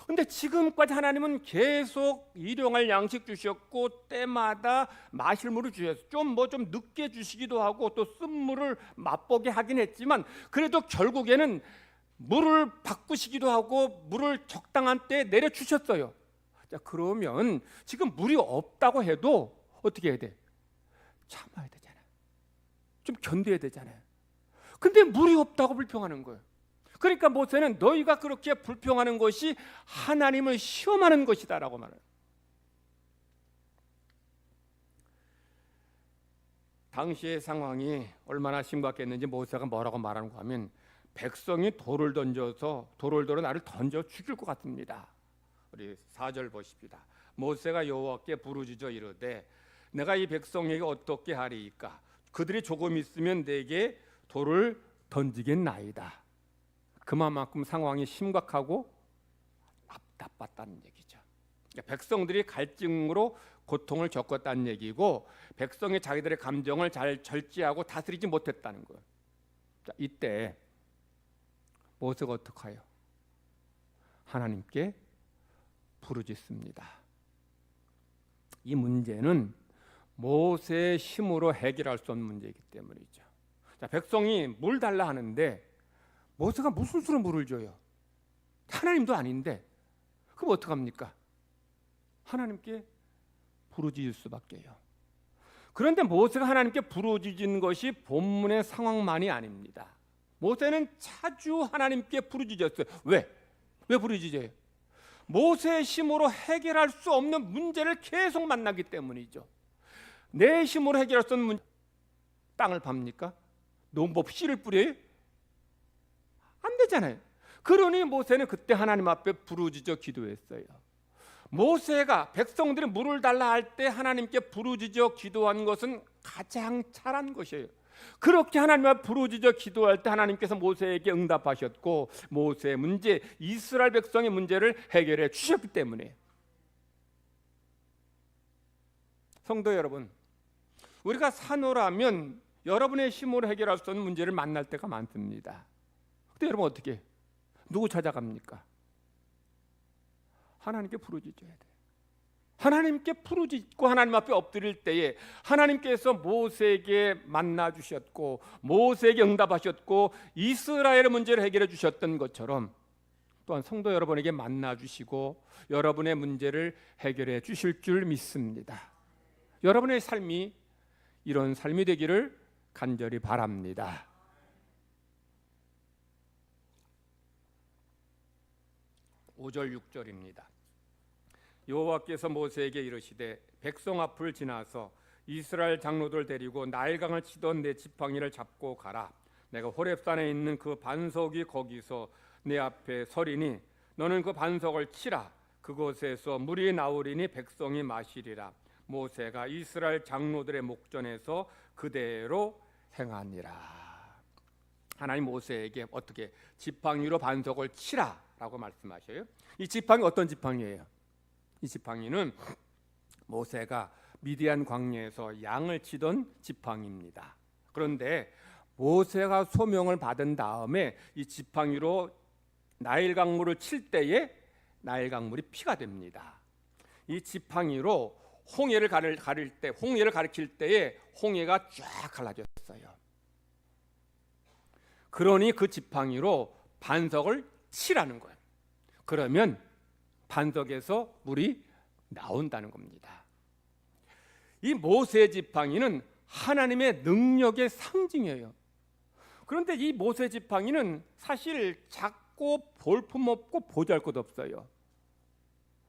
근데 지금까지 하나님은 계속 일용할 양식 주셨고 때마다 마실 물을 주셨어요. 좀 늦게 주시기도 하고 또 쓴물을 맛보게 하긴 했지만 그래도 결국에는 물을 바꾸시기도 하고 물을 적당한 때에 내려 주셨어요. 자, 그러면 지금 물이 없다고 해도 어떻게 해야 돼? 참아야 되잖아요. 좀 견뎌야 되잖아요. 근데 물이 없다고 불평하는 거예요. 그러니까 모세는 너희가 그렇게 불평하는 것이 하나님을 시험하는 것이다라고 말해요. 당시의 상황이 얼마나 심각했는지 모세가 뭐라고 말하는가 하면 백성이 돌을 들어 나를 던져 죽일 것 같습니다. 우리 4절 보십시다. 모세가 여호와께 부르짖어 이르되 내가 이 백성에게 어떻게 하리이까? 그들이 조금 있으면 내게 돌을 던지겠나이다. 그만큼 상황이 심각하고 나빴다는 얘기죠. 백성들이 갈증으로 고통을 겪었다는 얘기고 백성이 자기들의 감정을 잘 절제하고 다스리지 못했다는 거예요. 자, 이때 모세가 어떡해요? 하나님께 부르짖습니다. 이 문제는 모세의 힘으로 해결할 수 없는 문제이기 때문이죠. 자, 백성이 물 달라 하는데 모세가 무슨 수로 물을 줘요? 하나님도 아닌데 그럼 어떡합니까? 하나님께 부르짖을 수밖에요. 그런데 모세가 하나님께 부르짖은 것이 본문의 상황만이 아닙니다. 모세는 자주 하나님께 부르짖었어요. 왜 부르짖어요? 모세의 힘으로 해결할 수 없는 문제를 계속 만나기 때문이죠. 내 힘으로 해결할 수 없는 문제, 땅을 팝니까? 농법 씨를 뿌려요? 안 되잖아요. 그러니 모세는 그때 하나님 앞에 부르짖어 기도했어요. 모세가 백성들이 물을 달라 할 때 하나님께 부르짖어 기도한 것은 가장 잘한 것이에요. 그렇게 하나님 앞에 부르짖어 기도할 때 하나님께서 모세에게 응답하셨고 모세의 문제, 이스라엘 백성의 문제를 해결해 주셨기 때문에. 성도 여러분, 우리가 산호라면 여러분의 힘으로 해결할 수 없는 문제를 만날 때가 많습니다. 근데 여러분 어떻게 해요? 누구 찾아갑니까? 하나님께 부르짖어야 돼요. 하나님께 부르짖고 하나님 앞에 엎드릴 때에 하나님께서 모세에게 만나 주셨고 모세에게 응답하셨고 이스라엘의 문제를 해결해 주셨던 것처럼 또한 성도 여러분에게 만나 주시고 여러분의 문제를 해결해 주실 줄 믿습니다. 여러분의 삶이 이런 삶이 되기를 간절히 바랍니다. 5절 6절입니다. 여호와께서 모세에게 이르시되 백성 앞을 지나서 이스라엘 장로들 데리고 나일강을 치던 내 지팡이를 잡고 가라. 내가 호렙산에 있는 그 반석이 거기서 내 앞에 서리니 너는 그 반석을 치라. 그곳에서 물이 나오리니 백성이 마시리라. 모세가 이스라엘 장로들의 목전에서 그대로 행하니라. 하나님 모세에게 어떻게 지팡이로 반석을 치라 라고 말씀하셔요. 이 지팡이 어떤 지팡이예요? 이 지팡이는 모세가 미디안 광야에서 양을 치던 지팡이입니다. 그런데 모세가 소명을 받은 다음에 이 지팡이로 나일 강물을 칠 때에 나일 강물이 피가 됩니다. 이 지팡이로 홍해를 가리킬 때에 홍해가 쫙 갈라졌어요. 그러니 그 지팡이로 반석을 치라는 거예요. 그러면 반석에서 물이 나온다는 겁니다. 이 모세 지팡이는 하나님의 능력의 상징이에요. 그런데 이 모세 지팡이는 사실 작고 볼품없고 보잘것 없어요.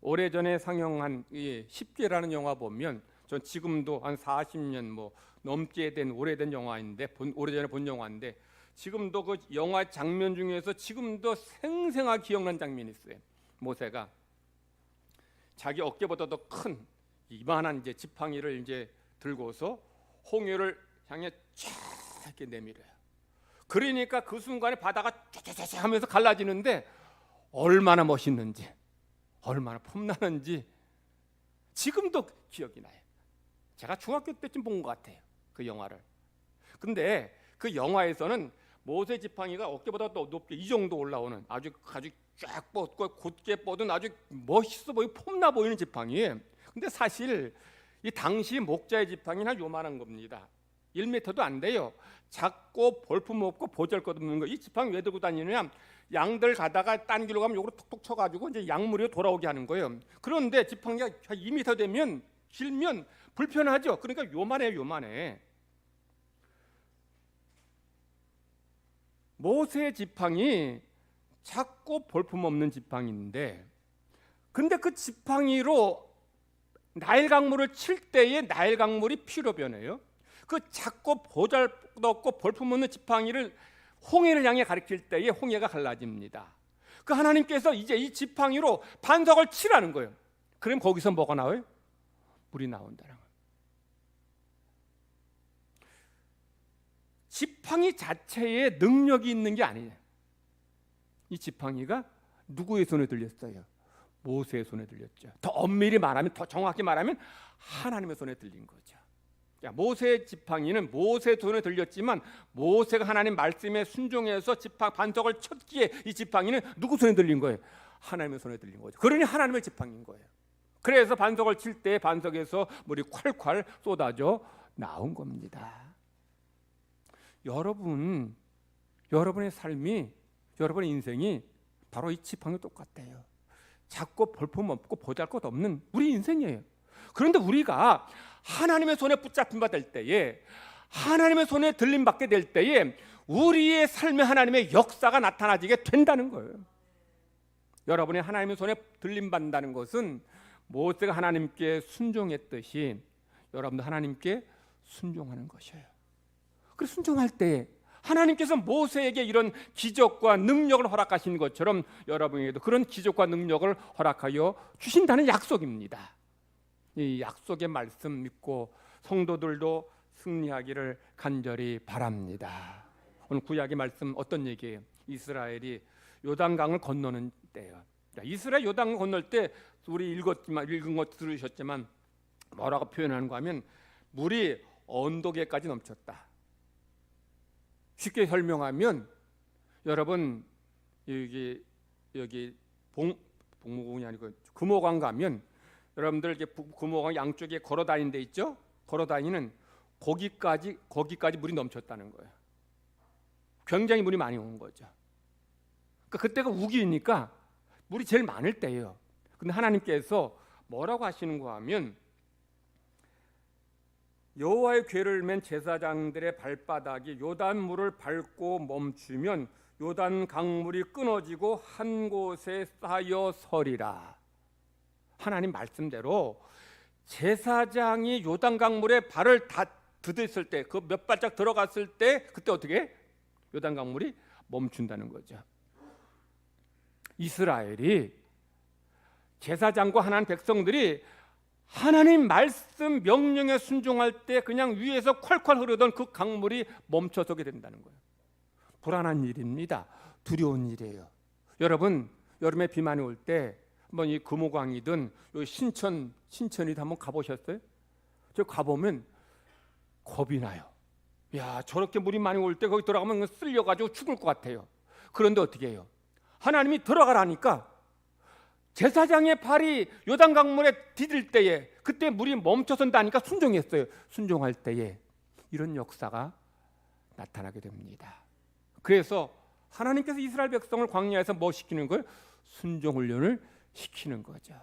오래전에 상영한 이 10개라는 영화 보면 전 지금도 한 40년 넘게 된 오래된 영화인데 오래전에 본 영화인데 지금도 그 영화 장면 중에서 지금도 생생하게 기억난 장면이 있어요. 모세가 자기 어깨보다 더 큰 이만한 이제 지팡이를 이제 들고서 홍해를 향해 쫙 이렇게 내밀어요. 그러니까 그 순간에 바다가 쫙쫙쫙 하면서 갈라지는데 얼마나 멋있는지, 얼마나 폼나는지 지금도 기억이 나요. 제가 중학교 때쯤 본 것 같아요, 그 영화를. 근데 그 영화에서는 모세 지팡이가 어깨보다 더 높게 이 정도 올라오는 아주 쫙 뻗고 곧게 뻗은 아주 멋있어 보이고 폼나 보이는 지팡이에요. 근데 사실 이 당시 목자의 지팡이는 한 요만한 겁니다. 1m도 안 돼요. 작고 볼품없고 보잘것없는 거. 이 지팡이 왜 들고 다니느냐? 양들 가다가 딴 길로 가면 요거로 톡톡 쳐가지고 이제 양무리로 돌아오게 하는 거예요. 그런데 지팡이가 한 2m 되면 길면 불편하죠. 그러니까 요만해. 모세의 지팡이 작고 볼품없는 지팡이인데, 근데 그 지팡이로 나일 강물을 칠 때에 나일 강물이 피로 변해요. 그 작고 보잘것없고 볼품없는 지팡이를 홍해를 향해 가리킬 때에 홍해가 갈라집니다. 그 하나님께서 이제 이 지팡이로 반석을 치라는 거예요. 그럼 거기서 뭐가 나와요? 물이 나온다는 거예요. 지팡이 자체에 능력이 있는 게 아니에요. 이 지팡이가 누구의 손에 들렸어요? 모세의 손에 들렸죠. 더 엄밀히 말하면, 더 정확히 말하면 하나님의 손에 들린 거죠. 모세의 지팡이는 모세의 손에 들렸지만 모세가 하나님 말씀에 순종해서 반석을 쳤기에 이 지팡이는 누구 손에 들린 거예요? 하나님의 손에 들린 거죠. 그러니 하나님의 지팡이인 거예요. 그래서 반석을 칠 때 반석에서 물이 콸콸 쏟아져 나온 겁니다. 여러분의 삶이, 여러분의 인생이 바로 이 지팡이 똑같아요. 작고 볼품없고 보잘것없는 우리 인생이에요. 그런데 우리가 하나님의 손에 붙잡힌 바 될 때에, 하나님의 손에 들림받게 될 때에 우리의 삶에 하나님의 역사가 나타나지게 된다는 거예요. 여러분이 하나님의 손에 들림받는다는 것은 모세가 하나님께 순종했듯이 여러분도 하나님께 순종하는 것이에요. 그래서 순종할 때 하나님께서 모세에게 이런 기적과 능력을 허락하신 것처럼 여러분에게도 그런 기적과 능력을 허락하여 주신다는 약속입니다. 이 약속의 말씀 믿고 성도들도 승리하기를 간절히 바랍니다. 오늘 구약의 말씀 어떤 얘기예요? 이스라엘이 요단강을 건너는 때예요. 이스라엘 요단강을 건널 때 우리 읽은 것 들으셨지만 뭐라고 표현하는가 하면 물이 언덕에까지 넘쳤다. 쉽게 설명하면 여러분 여기 복무공이 아니고 금호강 가면 여러분들 이렇게 금호강 양쪽에 걸어 다니는 데 있죠? 걸어 다니는 거기까지 물이 넘쳤다는 거예요. 굉장히 물이 많이 온 거죠. 그러니까 그때가 우기니까 물이 제일 많을 때예요. 근데 하나님께서 뭐라고 하시는가 하면 여호와의 궤를 맨 제사장들의 발바닥이 요단물을 밟고 멈추면 요단 강물이 끊어지고 한 곳에 쌓여 서리라. 하나님 말씀대로 제사장이 요단 강물에 발을 다 디뎠을 때, 그 몇 발짝 들어갔을 때 그때 어떻게? 요단 강물이 멈춘다는 거죠. 이스라엘이, 제사장과 하나님 백성들이 하나님 말씀 명령에 순종할 때 그냥 위에서 콸콸 흐르던 그 강물이 멈춰서게 된다는 거예요. 불안한 일입니다. 두려운 일이에요. 여러분, 여름에 비 많이 올 때 한번 이 금호강이든 여기 신천이든 한번 가보셨어요? 저 가보면 겁이 나요. 야, 저렇게 물이 많이 올 때 거기 들어가면 쓸려가지고 죽을 것 같아요. 그런데 어떻게 해요? 하나님이 들어가라니까 제사장의 발이 요단강물에 디딜 때에 그때 물이 멈춰선다니까 순종했어요. 순종할 때에 이런 역사가 나타나게 됩니다. 그래서 하나님께서 이스라엘 백성을 광야에서 뭐 시키는 거예요? 순종 훈련을 시키는 거죠.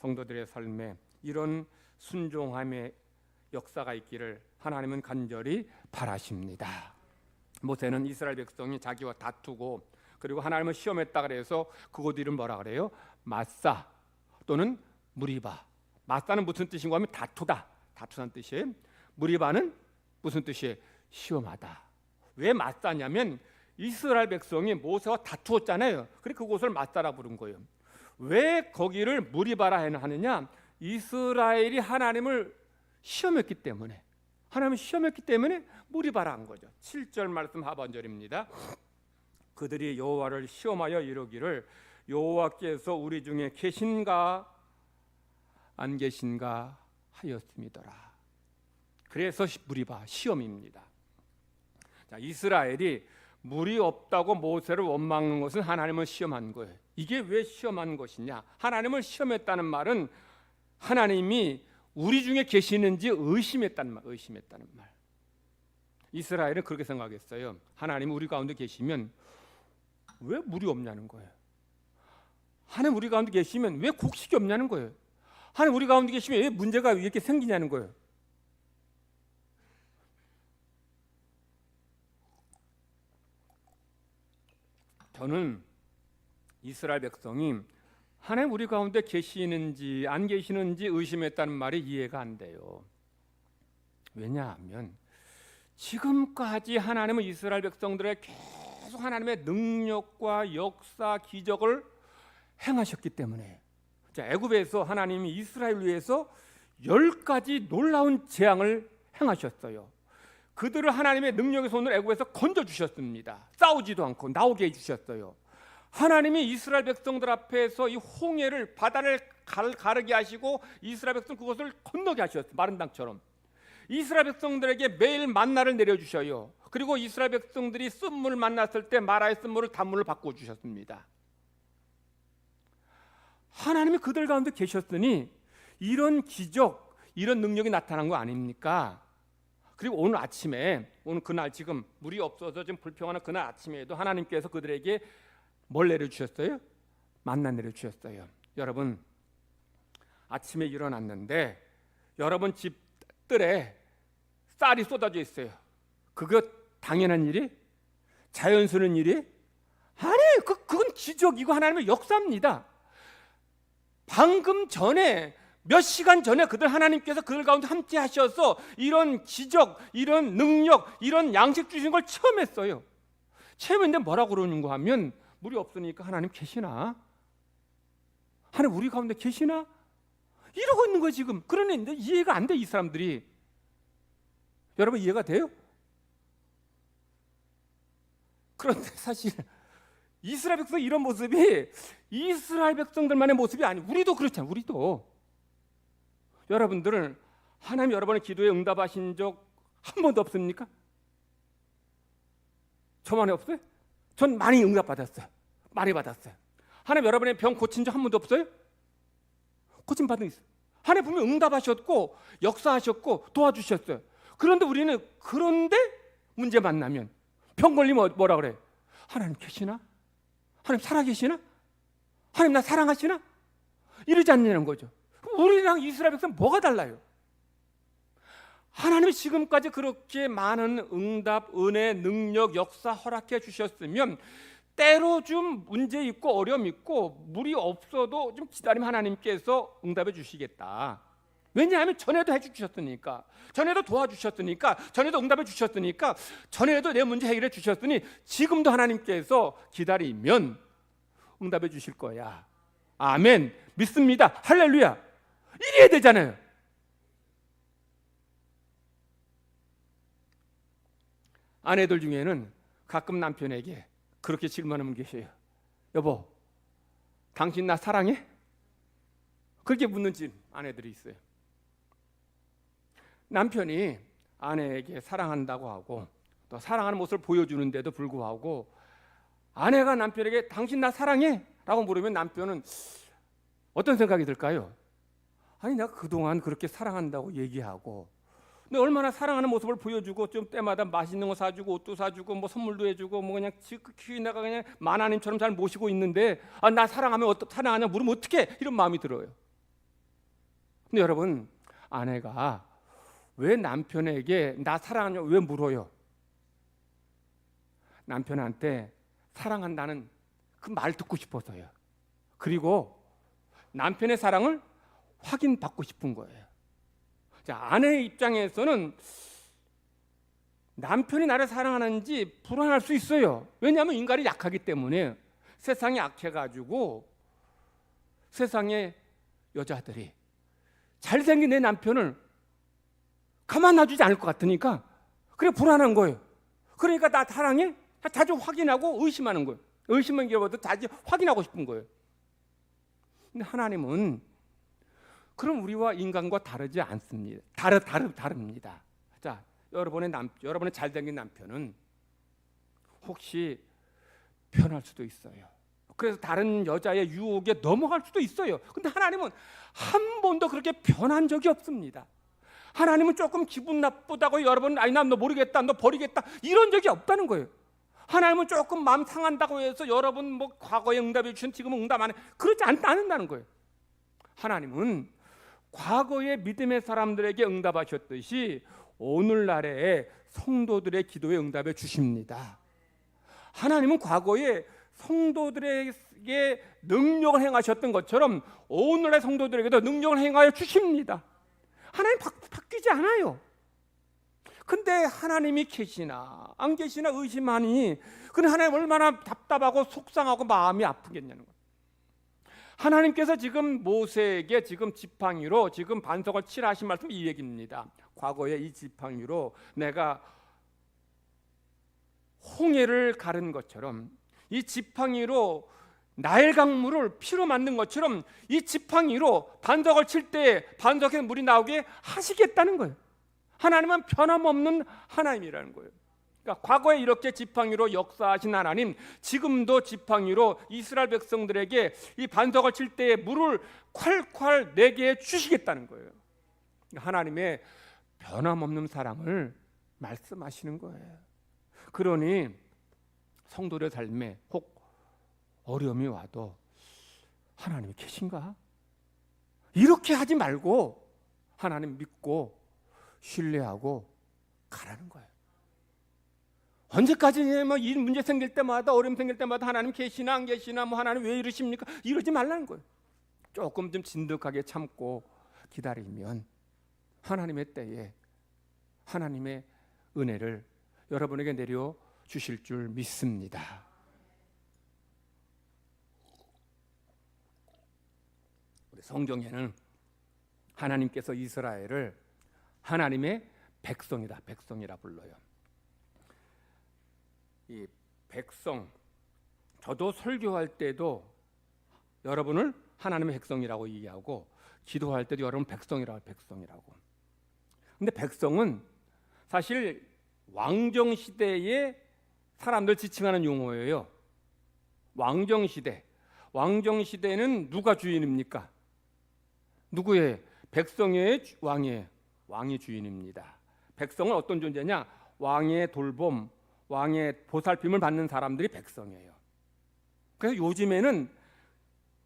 성도들의 삶에 이런 순종함의 역사가 있기를 하나님은 간절히 바라십니다. 모세는 이스라엘 백성이 자기와 다투고 그리고 하나님을 시험했다 그래서 그곳 이름 뭐라 그래요? 마사 또는 무리바. 마사는 무슨 뜻인가 하면 다투다. 다투다는 뜻이에요. 무리바는 무슨 뜻이에요? 시험하다. 왜 마사냐면 이스라엘 백성이 모세와 다투었잖아요. 그래서 그곳을 마사라 부른 거예요. 왜 거기를 무리바라 하느냐? 이스라엘이 하나님을 시험했기 때문에 하나님을 시험했기 때문에 무리바라 한 거죠. 7절 말씀 하반절입니다. 그들이 여호와를 시험하여 이르기를 여호와께서 우리 중에 계신가 안 계신가 하였음이더라. 그래서 무리바 시험입니다. 자, 이스라엘이 물이 없다고 모세를 원망하는 것은 하나님을 시험한 거예요. 이게 왜 시험한 것이냐? 하나님을 시험했다는 말은 하나님이 우리 중에 계시는지 의심했다는 말. 이스라엘은 그렇게 생각했어요. 하나님이 우리 가운데 계시면 왜 물이 없냐는 거예요. 하나님 우리 가운데 계시면 왜 곡식이 없냐는 거예요. 하나님 우리 가운데 계시면 왜 문제가 이렇게 생기냐는 거예요. 저는 이스라엘 백성이 하나님 우리 가운데 계시는지 안 계시는지 의심했다는 말이 이해가 안 돼요. 왜냐하면 지금까지 하나님은 이스라엘 백성들의 계속 하나님의 능력과 역사, 기적을 행하셨기 때문에. 자, 애굽에서 하나님이 이스라엘 위해서 10가지 놀라운 재앙을 행하셨어요. 그들을 하나님의 능력의 손으로 애굽에서 건져주셨습니다. 싸우지도 않고 나오게 해주셨어요. 하나님이 이스라엘 백성들 앞에서 이 홍해를 바다를 가르게 하시고 이스라엘 백성 그것을 건너게 하셨어요. 마른 땅처럼. 이스라엘 백성들에게 매일 만나를 내려주셔요. 그리고 이스라엘 백성들이 쓴물을 만났을 때 마라의 쓴물을 단물로 바꿔주셨습니다. 하나님이 그들 가운데 계셨으니 이런 기적, 이런 능력이 나타난 거 아닙니까? 그리고 오늘 아침에, 오늘 그날 지금 물이 없어서 지금 불평하는 그날 아침에도 하나님께서 그들에게 뭘 내려주셨어요? 만나 내려주셨어요. 여러분 아침에 일어났는데 여러분 집 뜰에 쌀이 쏟아져 있어요. 그거 당연한 일이? 자연스러운 일이? 아니, 그건 기적이고 하나님의 역사입니다. 방금 전에 몇 시간 전에 그들 하나님께서 그들 가운데 함께 하셔서 이런 기적, 이런 능력, 이런 양식 주신 걸 처음 했어요. 처음인데 뭐라고 그러는가 하면 물이 없으니까 하나님 계시나? 하나님 우리 가운데 계시나? 이러고 있는 거예요 지금. 그런데 이해가 안 돼 이 사람들이. 여러분 이해가 돼요? 그런데 사실 이스라엘 백성 이런 모습이 이스라엘 백성들만의 모습이 아니에요. 우리도 그렇잖아요. 우리도. 여러분들은 하나님 여러분의 기도에 응답하신 적 한 번도 없습니까? 저만에 없어요? 전 많이 응답받았어요. 많이 받았어요. 하나님 여러분의 병 고친 적 한 번도 없어요? 고침 받은 적 있어요. 하나님 분명 응답하셨고 역사하셨고 도와주셨어요. 그런데 우리는 그런데 문제 만나면 병 걸리면 뭐라 그래? 하나님 계시나? 하나님 살아계시나? 하나님 나 사랑하시나? 이러지 않냐는 거죠. 우리랑 이스라엘 백성 뭐가 달라요? 하나님이 지금까지 그렇게 많은 응답, 은혜, 능력, 역사 허락해 주셨으면 때로 좀 문제 있고 어려움 있고 물이 없어도 좀 기다리면 하나님께서 응답해 주시겠다. 왜냐하면 전에도 해주셨으니까, 전에도 도와주셨으니까, 전에도 응답해 주셨으니까, 전에도 내 문제 해결해 주셨으니 지금도 하나님께서 기다리면 응답해 주실 거야. 아멘. 믿습니다. 할렐루야. 이래야 되잖아요. 아내들 중에는 가끔 남편에게 그렇게 질문하는 분 계세요. 여보, 당신 나 사랑해? 그렇게 묻는 집 아내들이 있어요. 남편이 아내에게 사랑한다고 하고 또 사랑하는 모습을 보여주는데도 불구하고 아내가 남편에게 당신 나 사랑해? 라고 물으면 남편은 어떤 생각이 들까요? 아니 내가 그동안 그렇게 사랑한다고 얘기하고 근데 얼마나 사랑하는 모습을 보여주고 좀 때마다 맛있는 거 사주고 옷도 사주고 뭐 선물도 해주고 뭐 그냥 지극히 내가 그냥 만화님처럼 잘 모시고 있는데 나 사랑하면 사랑하냐 물으면 어떡해? 이런 마음이 들어요. 근데 여러분 아내가 왜 남편에게 나 사랑하냐 왜 물어요? 남편한테 사랑한다는 그 말 듣고 싶어서요. 그리고 남편의 사랑을 확인받고 싶은 거예요. 자, 아내의 입장에서는 남편이 나를 사랑하는지 불안할 수 있어요. 왜냐하면 인간이 약하기 때문에 세상이 악해가지고 세상의 여자들이 잘생긴 내 남편을 가만 놔주지 않을 것 같으니까 그래 불안한 거예요. 그러니까 나 사랑해? 자주 확인하고 의심하는 거예요. 의심은 게보다 자주 확인하고 싶은 거예요. 근데 하나님은 그럼 우리와 인간과 다르지 않습니다. 다릅니다. 자, 여러분의 잘생긴 남편은 혹시 변할 수도 있어요. 그래서 다른 여자의 유혹에 넘어갈 수도 있어요. 근데 하나님은 한 번도 그렇게 변한 적이 없습니다. 하나님은 조금 기분 나쁘다고 여러분 아니 난 너 모르겠다 너 버리겠다 이런 적이 없다는 거예요. 하나님은 조금 마음 상한다고 해서 여러분 뭐 과거에 응답해 주신 지금은 응답 안 해 그렇지 않는다는 거예요. 하나님은 과거의 믿음의 사람들에게 응답하셨듯이 오늘날의 성도들의 기도에 응답해 주십니다. 하나님은 과거에 성도들에게 능력을 행하셨던 것처럼 오늘의 성도들에게도 능력을 행하여 주십니다. 하나님 바뀌지 않아요. 근데 하나님이 계시나 안 계시나 의심하니 그는 하나님 얼마나 답답하고 속상하고 마음이 아프겠냐는 거예요. 하나님께서 지금 모세에게 지금 지팡이로 지금 반석을 치라 하신 말씀 이 얘기입니다. 과거에 이 지팡이로 내가 홍해를 가른 것처럼 이 지팡이로 나일 강물을 피로 만든 것처럼 이 지팡이로 반석을 칠 때 반석에 물이 나오게 하시겠다는 거예요. 하나님은 변함없는 하나님이라는 거예요. 그러니까 과거에 이렇게 지팡이로 역사하신 하나님 지금도 지팡이로 이스라엘 백성들에게 이 반석을 칠 때 물을 콸콸 내게 주시겠다는 거예요. 하나님의 변함없는 사랑을 말씀하시는 거예요. 그러니 성도의 삶에 혹 어려움이 와도 하나님이 계신가? 이렇게 하지 말고 하나님 믿고 신뢰하고 가라는 거예요. 언제까지 뭐 이 문제 생길 때마다 어려움 생길 때마다 하나님 계시나 안 계시나 뭐 하나님 왜 이러십니까? 이러지 말라는 거예요. 조금 좀 진득하게 참고 기다리면 하나님의 때에 하나님의 은혜를 여러분에게 내려 주실 줄 믿습니다. 우리 성경에는 하나님께서 이스라엘을 하나님의 백성이라 불러요. 이 백성, 저도 설교할 때도 여러분을 하나님의 백성이라고 얘기하고 기도할 때도 여러분 백성이라고. 근데 백성은 사실 왕정 시대의 사람들 지칭하는 용어예요. 왕정 시대는 누가 주인입니까? 누구의? 백성의 왕이 주인입니다. 백성은 어떤 존재냐? 왕의 돌봄, 왕의 보살핌을 받는 사람들이 백성이에요. 그래서 요즘에는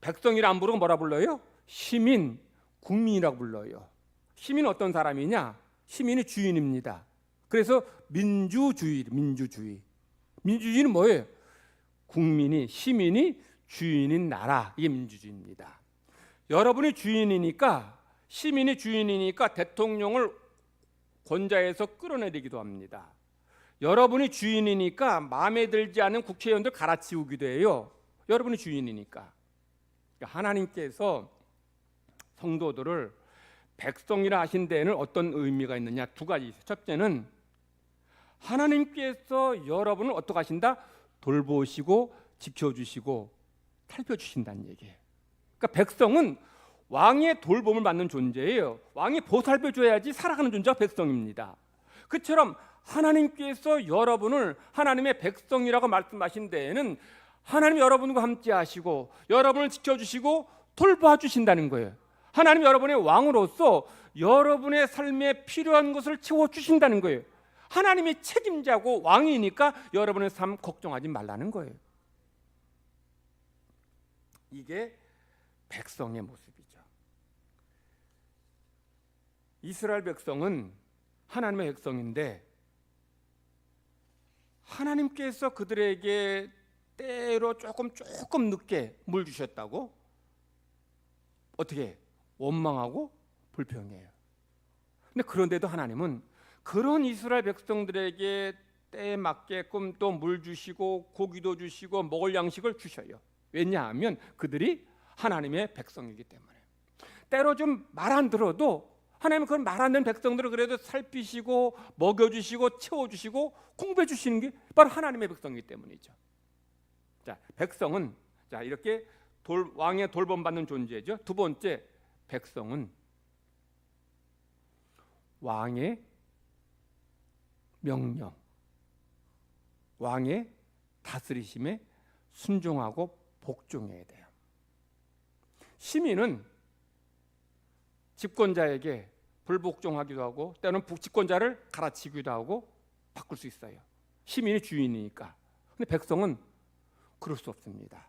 백성이라 안 부르고 뭐라 불러요? 시민, 국민이라고 불러요. 시민은 어떤 사람이냐? 시민이 주인입니다. 그래서 민주주의는 뭐예요? 국민이, 시민이 주인인 나라, 이게 민주주의입니다. 여러분이 주인이니까, 시민이 주인이니까 대통령을 권좌에서 끌어내리기도 합니다. 여러분이 주인이니까 마음에 들지 않는 국회의원들 갈아치우기도 해요. 여러분이 주인이니까. 하나님께서 성도들을 백성이라 하신 데에는 어떤 의미가 있느냐? 두 가지 있어요. 첫째는 하나님께서 여러분을 어떻게 하신다? 돌보시고 지켜주시고 살펴주신다는 얘기예요. 그러니까 백성은 왕의 돌봄을 받는 존재예요. 왕이 보살펴줘야지 살아가는 존재가 백성입니다. 그처럼 하나님께서 여러분을 하나님의 백성이라고 말씀하신 데에는 하나님 여러분과 함께 하시고 여러분을 지켜주시고 돌봐주신다는 거예요. 하나님 여러분의 왕으로서 여러분의 삶에 필요한 것을 채워주신다는 거예요. 하나님이 책임자고 왕이니까 여러분의 삶 걱정하지 말라는 거예요. 이게 백성의 모습이죠. 이스라엘 백성은 하나님의 백성인데 하나님께서 그들에게 때로 조금 늦게 물 주셨다고 어떻게 원망하고 불평해요. 근데 그런데도 하나님은 그런 이스라엘 백성들에게 때에 맞게끔 또 물 주시고 고기도 주시고 먹을 양식을 주셔요. 왜냐하면 그들이 하나님의 백성이기 때문에. 때로 좀 말 안 들어도 하나님은 그런 말 안 듣는 백성들을 그래도 살피시고 먹여주시고 채워주시고 공부해 주시는 게 바로 하나님의 백성이기 때문이죠. 자, 백성은 자 이렇게 왕의 돌봄받는 존재죠. 두 번째, 백성은 왕의 명령, 왕의 다스리심에 순종하고 복종해야 돼요. 시민은 집권자에게 불복종하기도 하고 때로는 집권자를 갈아치기도 하고 바꿀 수 있어요. 시민이 주인이니까. 근데 백성은 그럴 수 없습니다.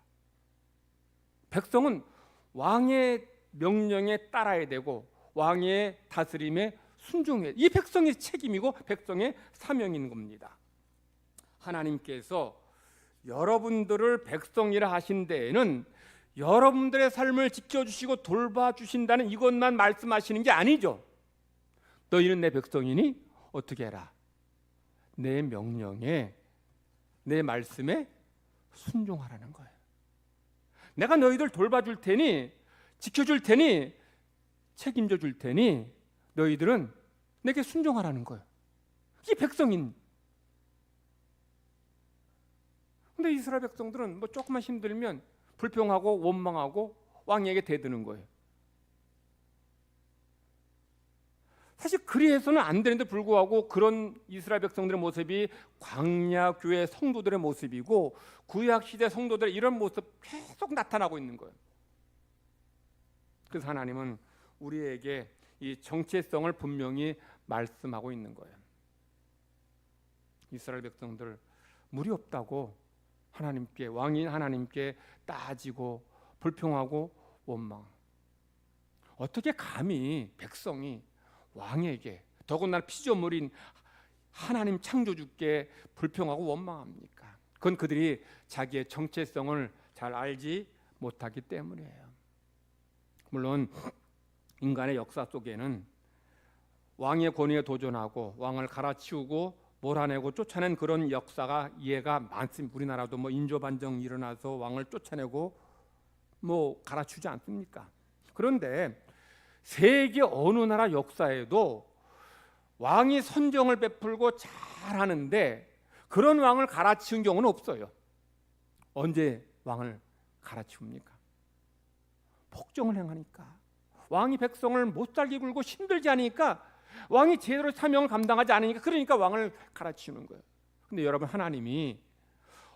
백성은 왕의 명령에 따라야 되고 왕의 다스림에 순종해야 돼요. 이 백성의 책임이고 백성의 사명인 겁니다. 하나님께서 여러분들을 백성이라 하신 데에는 여러분들의 삶을 지켜주시고 돌봐주신다는 이것만 말씀하시는 게 아니죠. 너희는 내 백성이니 어떻게 해라. 내 명령에 내 말씀에 순종하라는 거예요. 내가 너희들 돌봐줄 테니 지켜줄 테니 책임져 줄 테니 너희들은 내게 순종하라는 거예요. 이게 백성인. 근데 이스라엘 백성들은 뭐 조금만 힘들면 불평하고 원망하고 왕에게 대드는 거예요. 사실 그리해서는 안 되는데 불구하고 그런 이스라엘 백성들의 모습이 광야 교회 성도들의 모습이고 구약 시대 성도들의 이런 모습 계속 나타나고 있는 거예요. 그래서 하나님은 우리에게 이 정체성을 분명히 말씀하고 있는 거예요. 이스라엘 백성들 무리 없다고 하나님께 왕인 하나님께 따지고 불평하고 원망. 어떻게 감히 백성이 왕에게 더군다나 피조물인 하나님 창조주께 불평하고 원망합니까? 그건 그들이 자기의 정체성을 잘 알지 못하기 때문이에요. 물론 인간의 역사 속에는 왕의 권위에 도전하고 왕을 갈아치우고 몰아내고 쫓아낸 그런 역사가 예가 많습니다. 우리나라도 뭐 인조반정이 일어나서 왕을 쫓아내고 뭐 갈아치우지 않습니까? 그런데 세계 어느 나라 역사에도 왕이 선정을 베풀고 잘하는데 그런 왕을 갈아치운 경우는 없어요. 언제 왕을 갈아치웁니까? 폭정을 행하니까, 왕이 백성을 못 살게 굴고 힘들게 하니까, 왕이 제대로 사명을 감당하지 않으니까, 그러니까 왕을 갈아치우는 거예요. 근데 여러분, 하나님이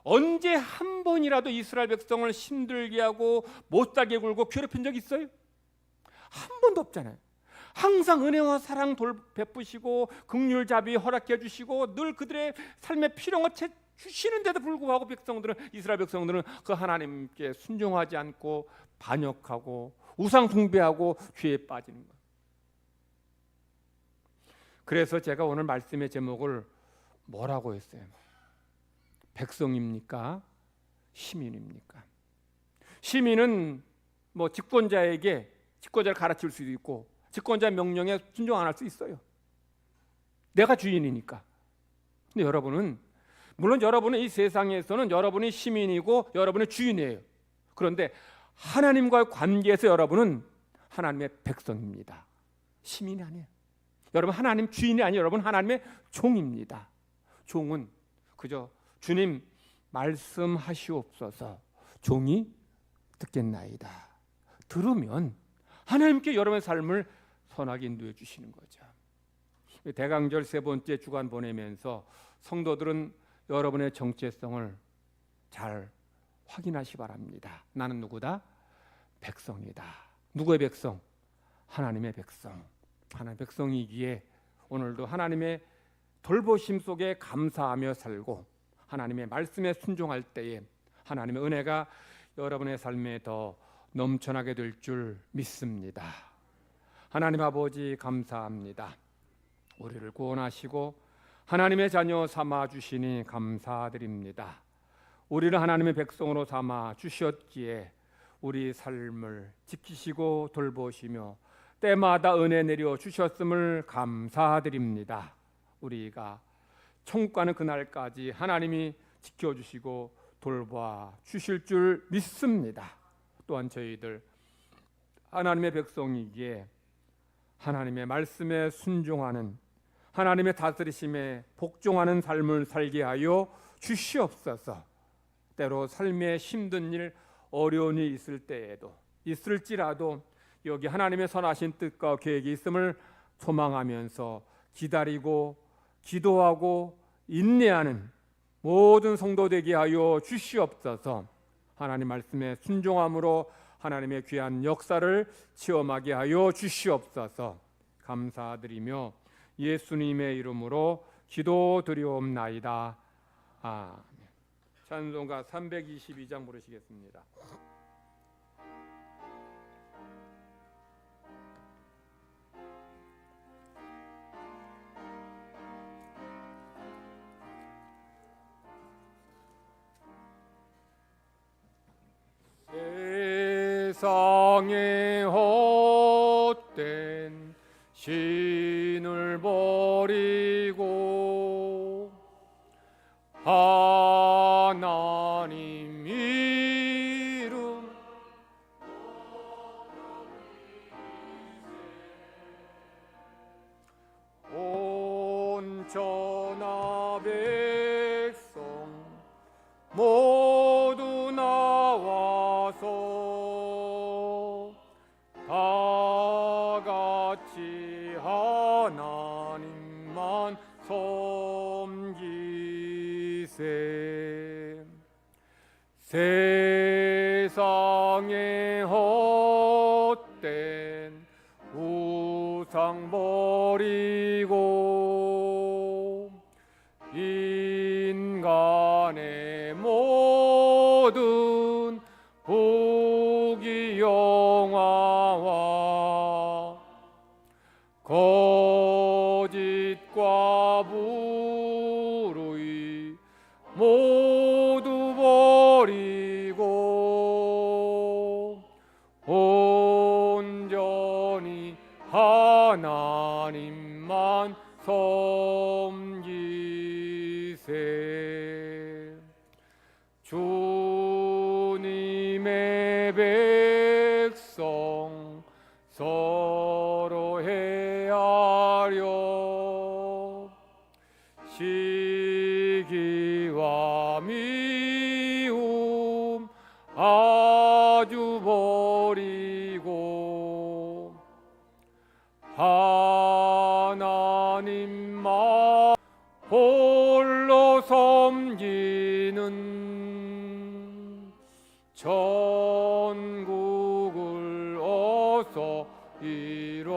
언제 한 번이라도 이스라엘 백성을 힘들게 하고 못 살게 굴고 괴롭힌 적 있어요? 한 번도 없잖아요. 항상 은혜와 사랑 베푸시고 긍휼 자비 허락해 주시고 늘 그들의 삶에 필요한 것 주시는데도 불구하고 이스라엘 백성들은 그 하나님께 순종하지 않고 반역하고 우상 숭배하고 죄에 빠지는 거예요. 그래서 제가 오늘 말씀의 제목을 뭐라고 했어요? 백성입니까? 시민입니까? 시민은 뭐 집권자를 갈아치울 수도 있고 집권자 명령에 순종 안 할 수 있어요. 내가 주인이니까. 근데 여러분은, 물론 여러분은 이 세상에서는 여러분이 시민이고 여러분의 주인이에요. 그런데 하나님과의 관계에서 여러분은 하나님의 백성입니다. 시민이 아니에요. 여러분 하나님 주인이 아니에요. 여러분 하나님의 종입니다. 종은 그저 주님 말씀하시옵소서, 종이 듣겠나이다. 들으면 하나님께 여러분의 삶을 선하게 인도해 주시는 거죠. 대강절 세 번째 주간 보내면서 성도들은 여러분의 정체성을 잘 확인하시 바랍니다. 나는 누구다? 백성이다. 누구의 백성? 하나님의 백성. 하나님의 백성이기에 오늘도 하나님의 돌보심 속에 감사하며 살고 하나님의 말씀에 순종할 때에 하나님의 은혜가 여러분의 삶에 더 넘쳐나게 될 줄 믿습니다. 하나님 아버지 감사합니다. 우리를 구원하시고 하나님의 자녀 삼아 주시니 감사드립니다. 우리를 하나님의 백성으로 삼아 주셨기에 우리 삶을 지키시고 돌보시며 때마다 은혜 내려 주셨음을 감사드립니다. 우리가 천국 가는 그날까지 하나님이 지켜주시고 돌봐 주실 줄 믿습니다. 또한 저희들 하나님의 백성이기에 하나님의 말씀에 순종하는 하나님의 다스리심에 복종하는 삶을 살게 하여 주시옵소서. 때로 삶에 힘든 일, 어려운 일이 있을지라도 여기 하나님의 선하신 뜻과 계획이 있음을 소망하면서 기다리고 기도하고 인내하는 모든 성도 되게 하여 주시옵소서. 하나님 말씀에 순종함으로 하나님의 귀한 역사를 체험하게 하여 주시옵소서. 감사드리며 예수님의 이름으로 기도드리옵나이다. 아멘. 찬송가 322장 부르시겠습니다. 세상에 헛된 신을 버리고 하나님 이름 온 천하 백성 모두 나와서 다 같이 하나님만 섬기세. 세상에 헛된 우상 버리고 인간의 모든 부귀영화와 거짓과 불의 모두 버리고 온전히 하나님만 섬기세. 주님의 백성 서로 헤아려 시기와 미움 아주 버리고 하나님만 홀로 섬기는 천국을 어서 이뤄주소서.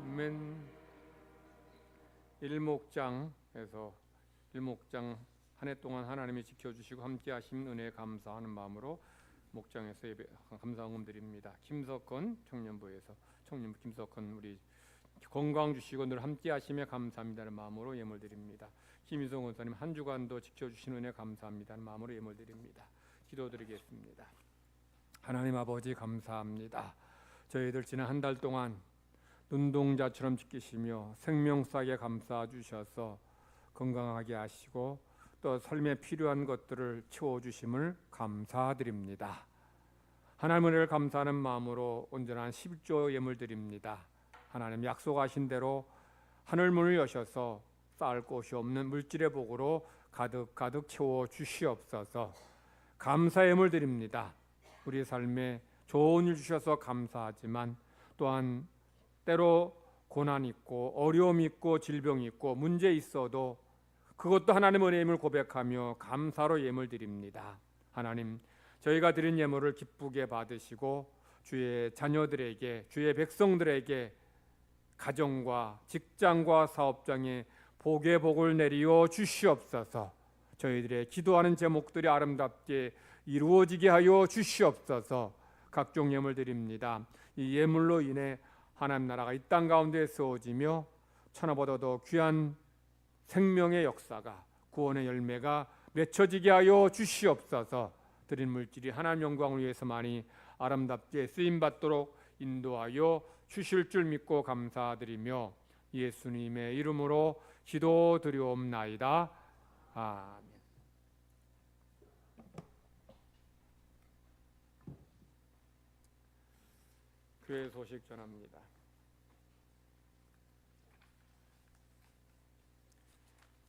아멘. 일목장에서 일목장 한 해 동안 하나님이 지켜주시고 함께하신 은혜에 감사하는 마음으로 목장에서 예배 감사 응원 드립니다. 김석헌 청년부에서 청년부 김석헌 우리 건강 주시고 늘 함께하심에 감사합니다는 마음으로 예물 드립니다. 김희성 원사님 한 주간도 지켜주신 은혜 감사합니다는 마음으로 예물 드립니다. 기도드리겠습니다. 하나님 아버지 감사합니다. 저희들 지난 한 달 동안 눈동자처럼 지키시며 생명사에 감싸 주셔서 건강하게 하시고 또 삶에 필요한 것들을 채워주심을 감사드립니다. 하나님 은혜를 감사하는 마음으로 온전한 11조 예물 드립니다. 하나님 약속하신 대로 하늘문을 여셔서 쌓을 곳이 없는 물질의 복으로 가득 채워 주시옵소서. 감사의 예물 드립니다. 우리 삶에 좋은 일 주셔서 감사하지만 또한 때로 고난 있고 어려움 있고 질병 있고 문제 있어도 그것도 하나님의 은혜임을 고백하며 감사로 예물 드립니다. 하나님, 저희가 드린 예물을 기쁘게 받으시고 주의 자녀들에게, 주의 백성들에게 가정과 직장과 사업장에 복의 복을 내리어 주시옵소서. 저희들의 기도하는 제목들이 아름답게 이루어지게 하여 주시옵소서. 각종 예물 드립니다. 이 예물로 인해 하나님 나라가 이 땅 가운데 세워지며 천하보다 더 귀한 생명의 역사가, 구원의 열매가 맺혀지게 하여 주시옵소서. 드린 물질이 하나님 영광을 위해서만이 아름답게 쓰임받도록 인도하여 주실 줄 믿고 감사드리며 예수님의 이름으로 기도드리옵나이다. 아멘. 교회 소식 전합니다.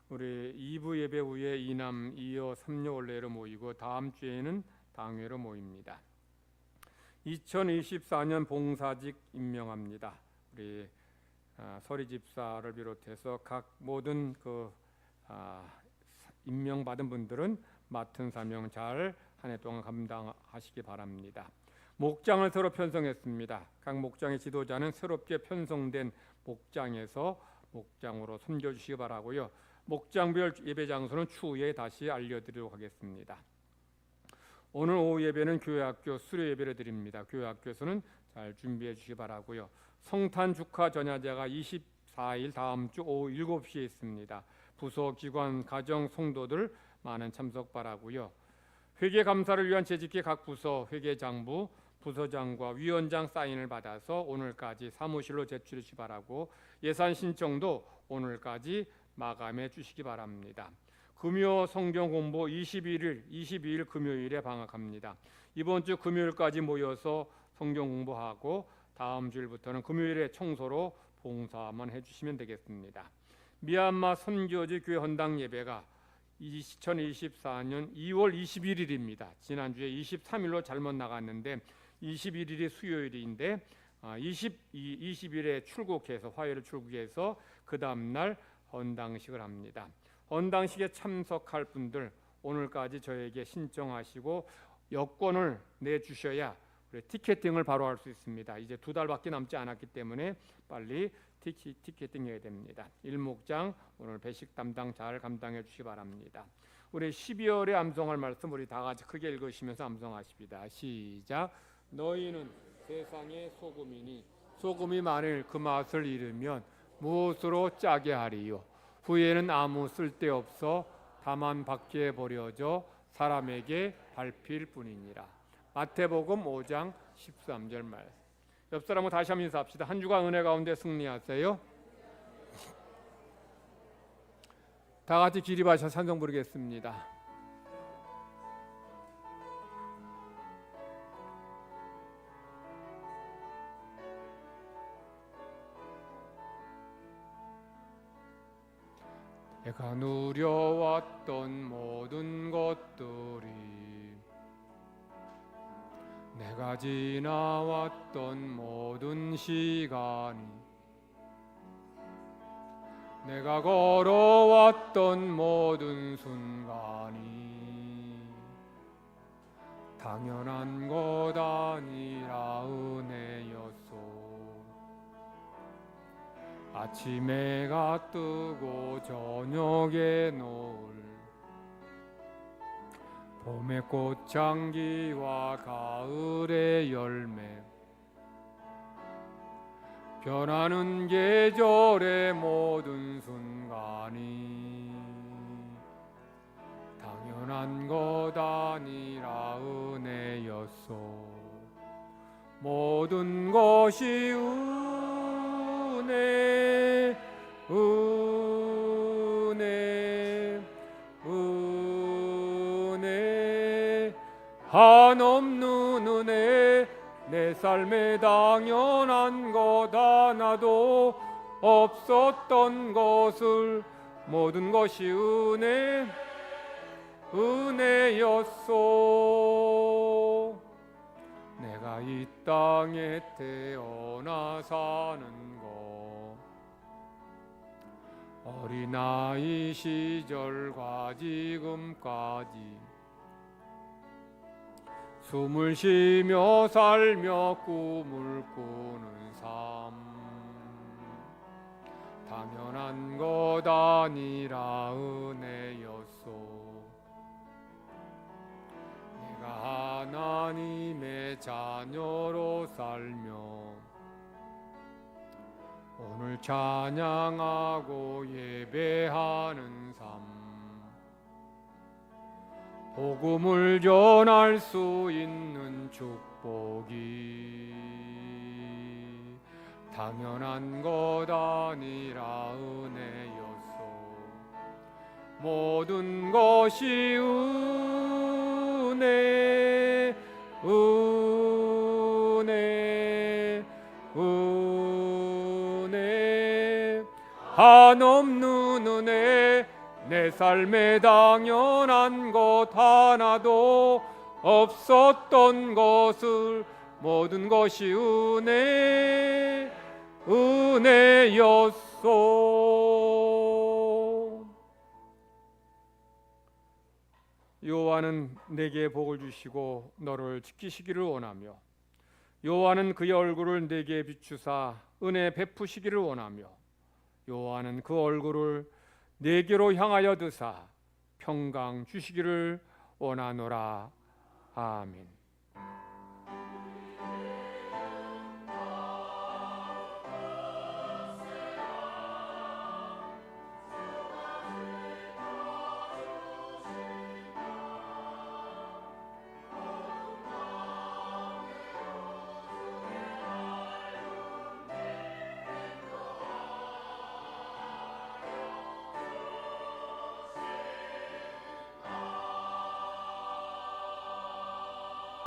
우리 2부 예배 후에 이남, 이여, 3녀 원래로 모이고 다음 주에는 당회로 모입니다. 2024년 봉사직 임명합니다. 우리 서리 집사를 비롯해서 각 모든 임명받은 분들은 맡은 사명 잘 한 해 동안 감당하시기 바랍니다. 목장을 새로 편성했습니다. 각 목장의 지도자는 새롭게 편성된 목장에서 목장으로 섬겨주시기 바라고요. 목장별 예배 장소는 추후에 다시 알려드리도록 하겠습니다. 오늘 오후 예배는 교회학교 수료 예배를 드립니다. 교회학교에서는 잘 준비해 주시기 바라고요. 성탄 축하 전야제가 24일 다음 주 오후 7시에 있습니다. 부서, 기관, 가정, 성도들 많은 참석 바라고요. 회계 감사를 위한 재직기 각 부서, 회계장부, 부서장과 위원장 사인을 받아서 오늘까지 사무실로 제출해 주시기 바라고 예산 신청도 오늘까지 마감해 주시기 바랍니다. 금요 성경 공부 22일 금요일에 방학합니다. 이번 주 금요일까지 모여서 성경 공부하고 다음 주일부터는 금요일에 청소로 봉사만 해주시면 되겠습니다. 미얀마 선교지 교회 헌당 예배가 2024년 2월 21일입니다. 지난주에 23일로 잘못 나갔는데 21일이 수요일인데 20일에 출국해서 화요일에 출국해서 그 다음날 헌당식을 합니다. 헌당식에 참석할 분들 오늘까지 저에게 신청하시고 여권을 내주셔야 우리 티켓팅을 바로 할 수 있습니다. 이제 2달밖에 남지 않았기 때문에 빨리 티켓팅해야 됩니다. 일목장 오늘 배식 담당 잘 감당해 주시기 바랍니다. 우리 12월에 암송할 말씀 우리 다 같이 크게 읽으시면서 암송하십니다. 시작. 너희는 세상의 소금이니 소금이 만일 그 맛을 잃으면 무엇으로 짜게 하리요. 후에는 아무 쓸데없어 다만 밖에 버려져 사람에게 밟힐 뿐이니라. 마태복음 5장 13절 말씀. 옆 사람과 다시 한번 인사합시다. 한 주간 은혜 가운데 승리하세요. 다 같이 기립하셔 찬송 부르겠습니다. 내가 누려왔던 모든 것들이 내가 지나왔던 모든 시간이 내가 걸어왔던 모든 순간이 당연한 것 아니라 은혜였소. 아침에 해가 뜨고 저녁에 노을 봄의 꽃향기와 가을의 열매 변하는 계절의 모든 순간이 당연한 것 아니라 은혜였소. 모든 것이 은혜 한없는 은혜 내 삶에 당연한 것 하나도 없었던 것을 모든 것이 은혜였소. 내가 이 땅에 태어나 사는 것, 어린아이 시절과 지금까지 숨을 쉬며 살며 꿈을 꾸는 삶, 당연한 것 아니라 은혜였소. 내가 하나님의 자녀로 살며 오늘 찬양하고 예배하는 삶, 복음을 전할 수 있는 축복이 당연한 것 아니라 은혜였소. 모든 것이 은혜, 은혜, 은혜, 한없는 은혜. 내 삶에 당연한 것 하나도 없었던 것을 모든 것이 은혜였소. 여호와는 내게 복을 주시고 너를 지키시기를 원하며, 여호와는 그의 얼굴을 내게 비추사 은혜 베푸시기를 원하며, 여호와는 그 얼굴을 내게로 향하여 드사 평강 주시기를 원하노라. 아멘.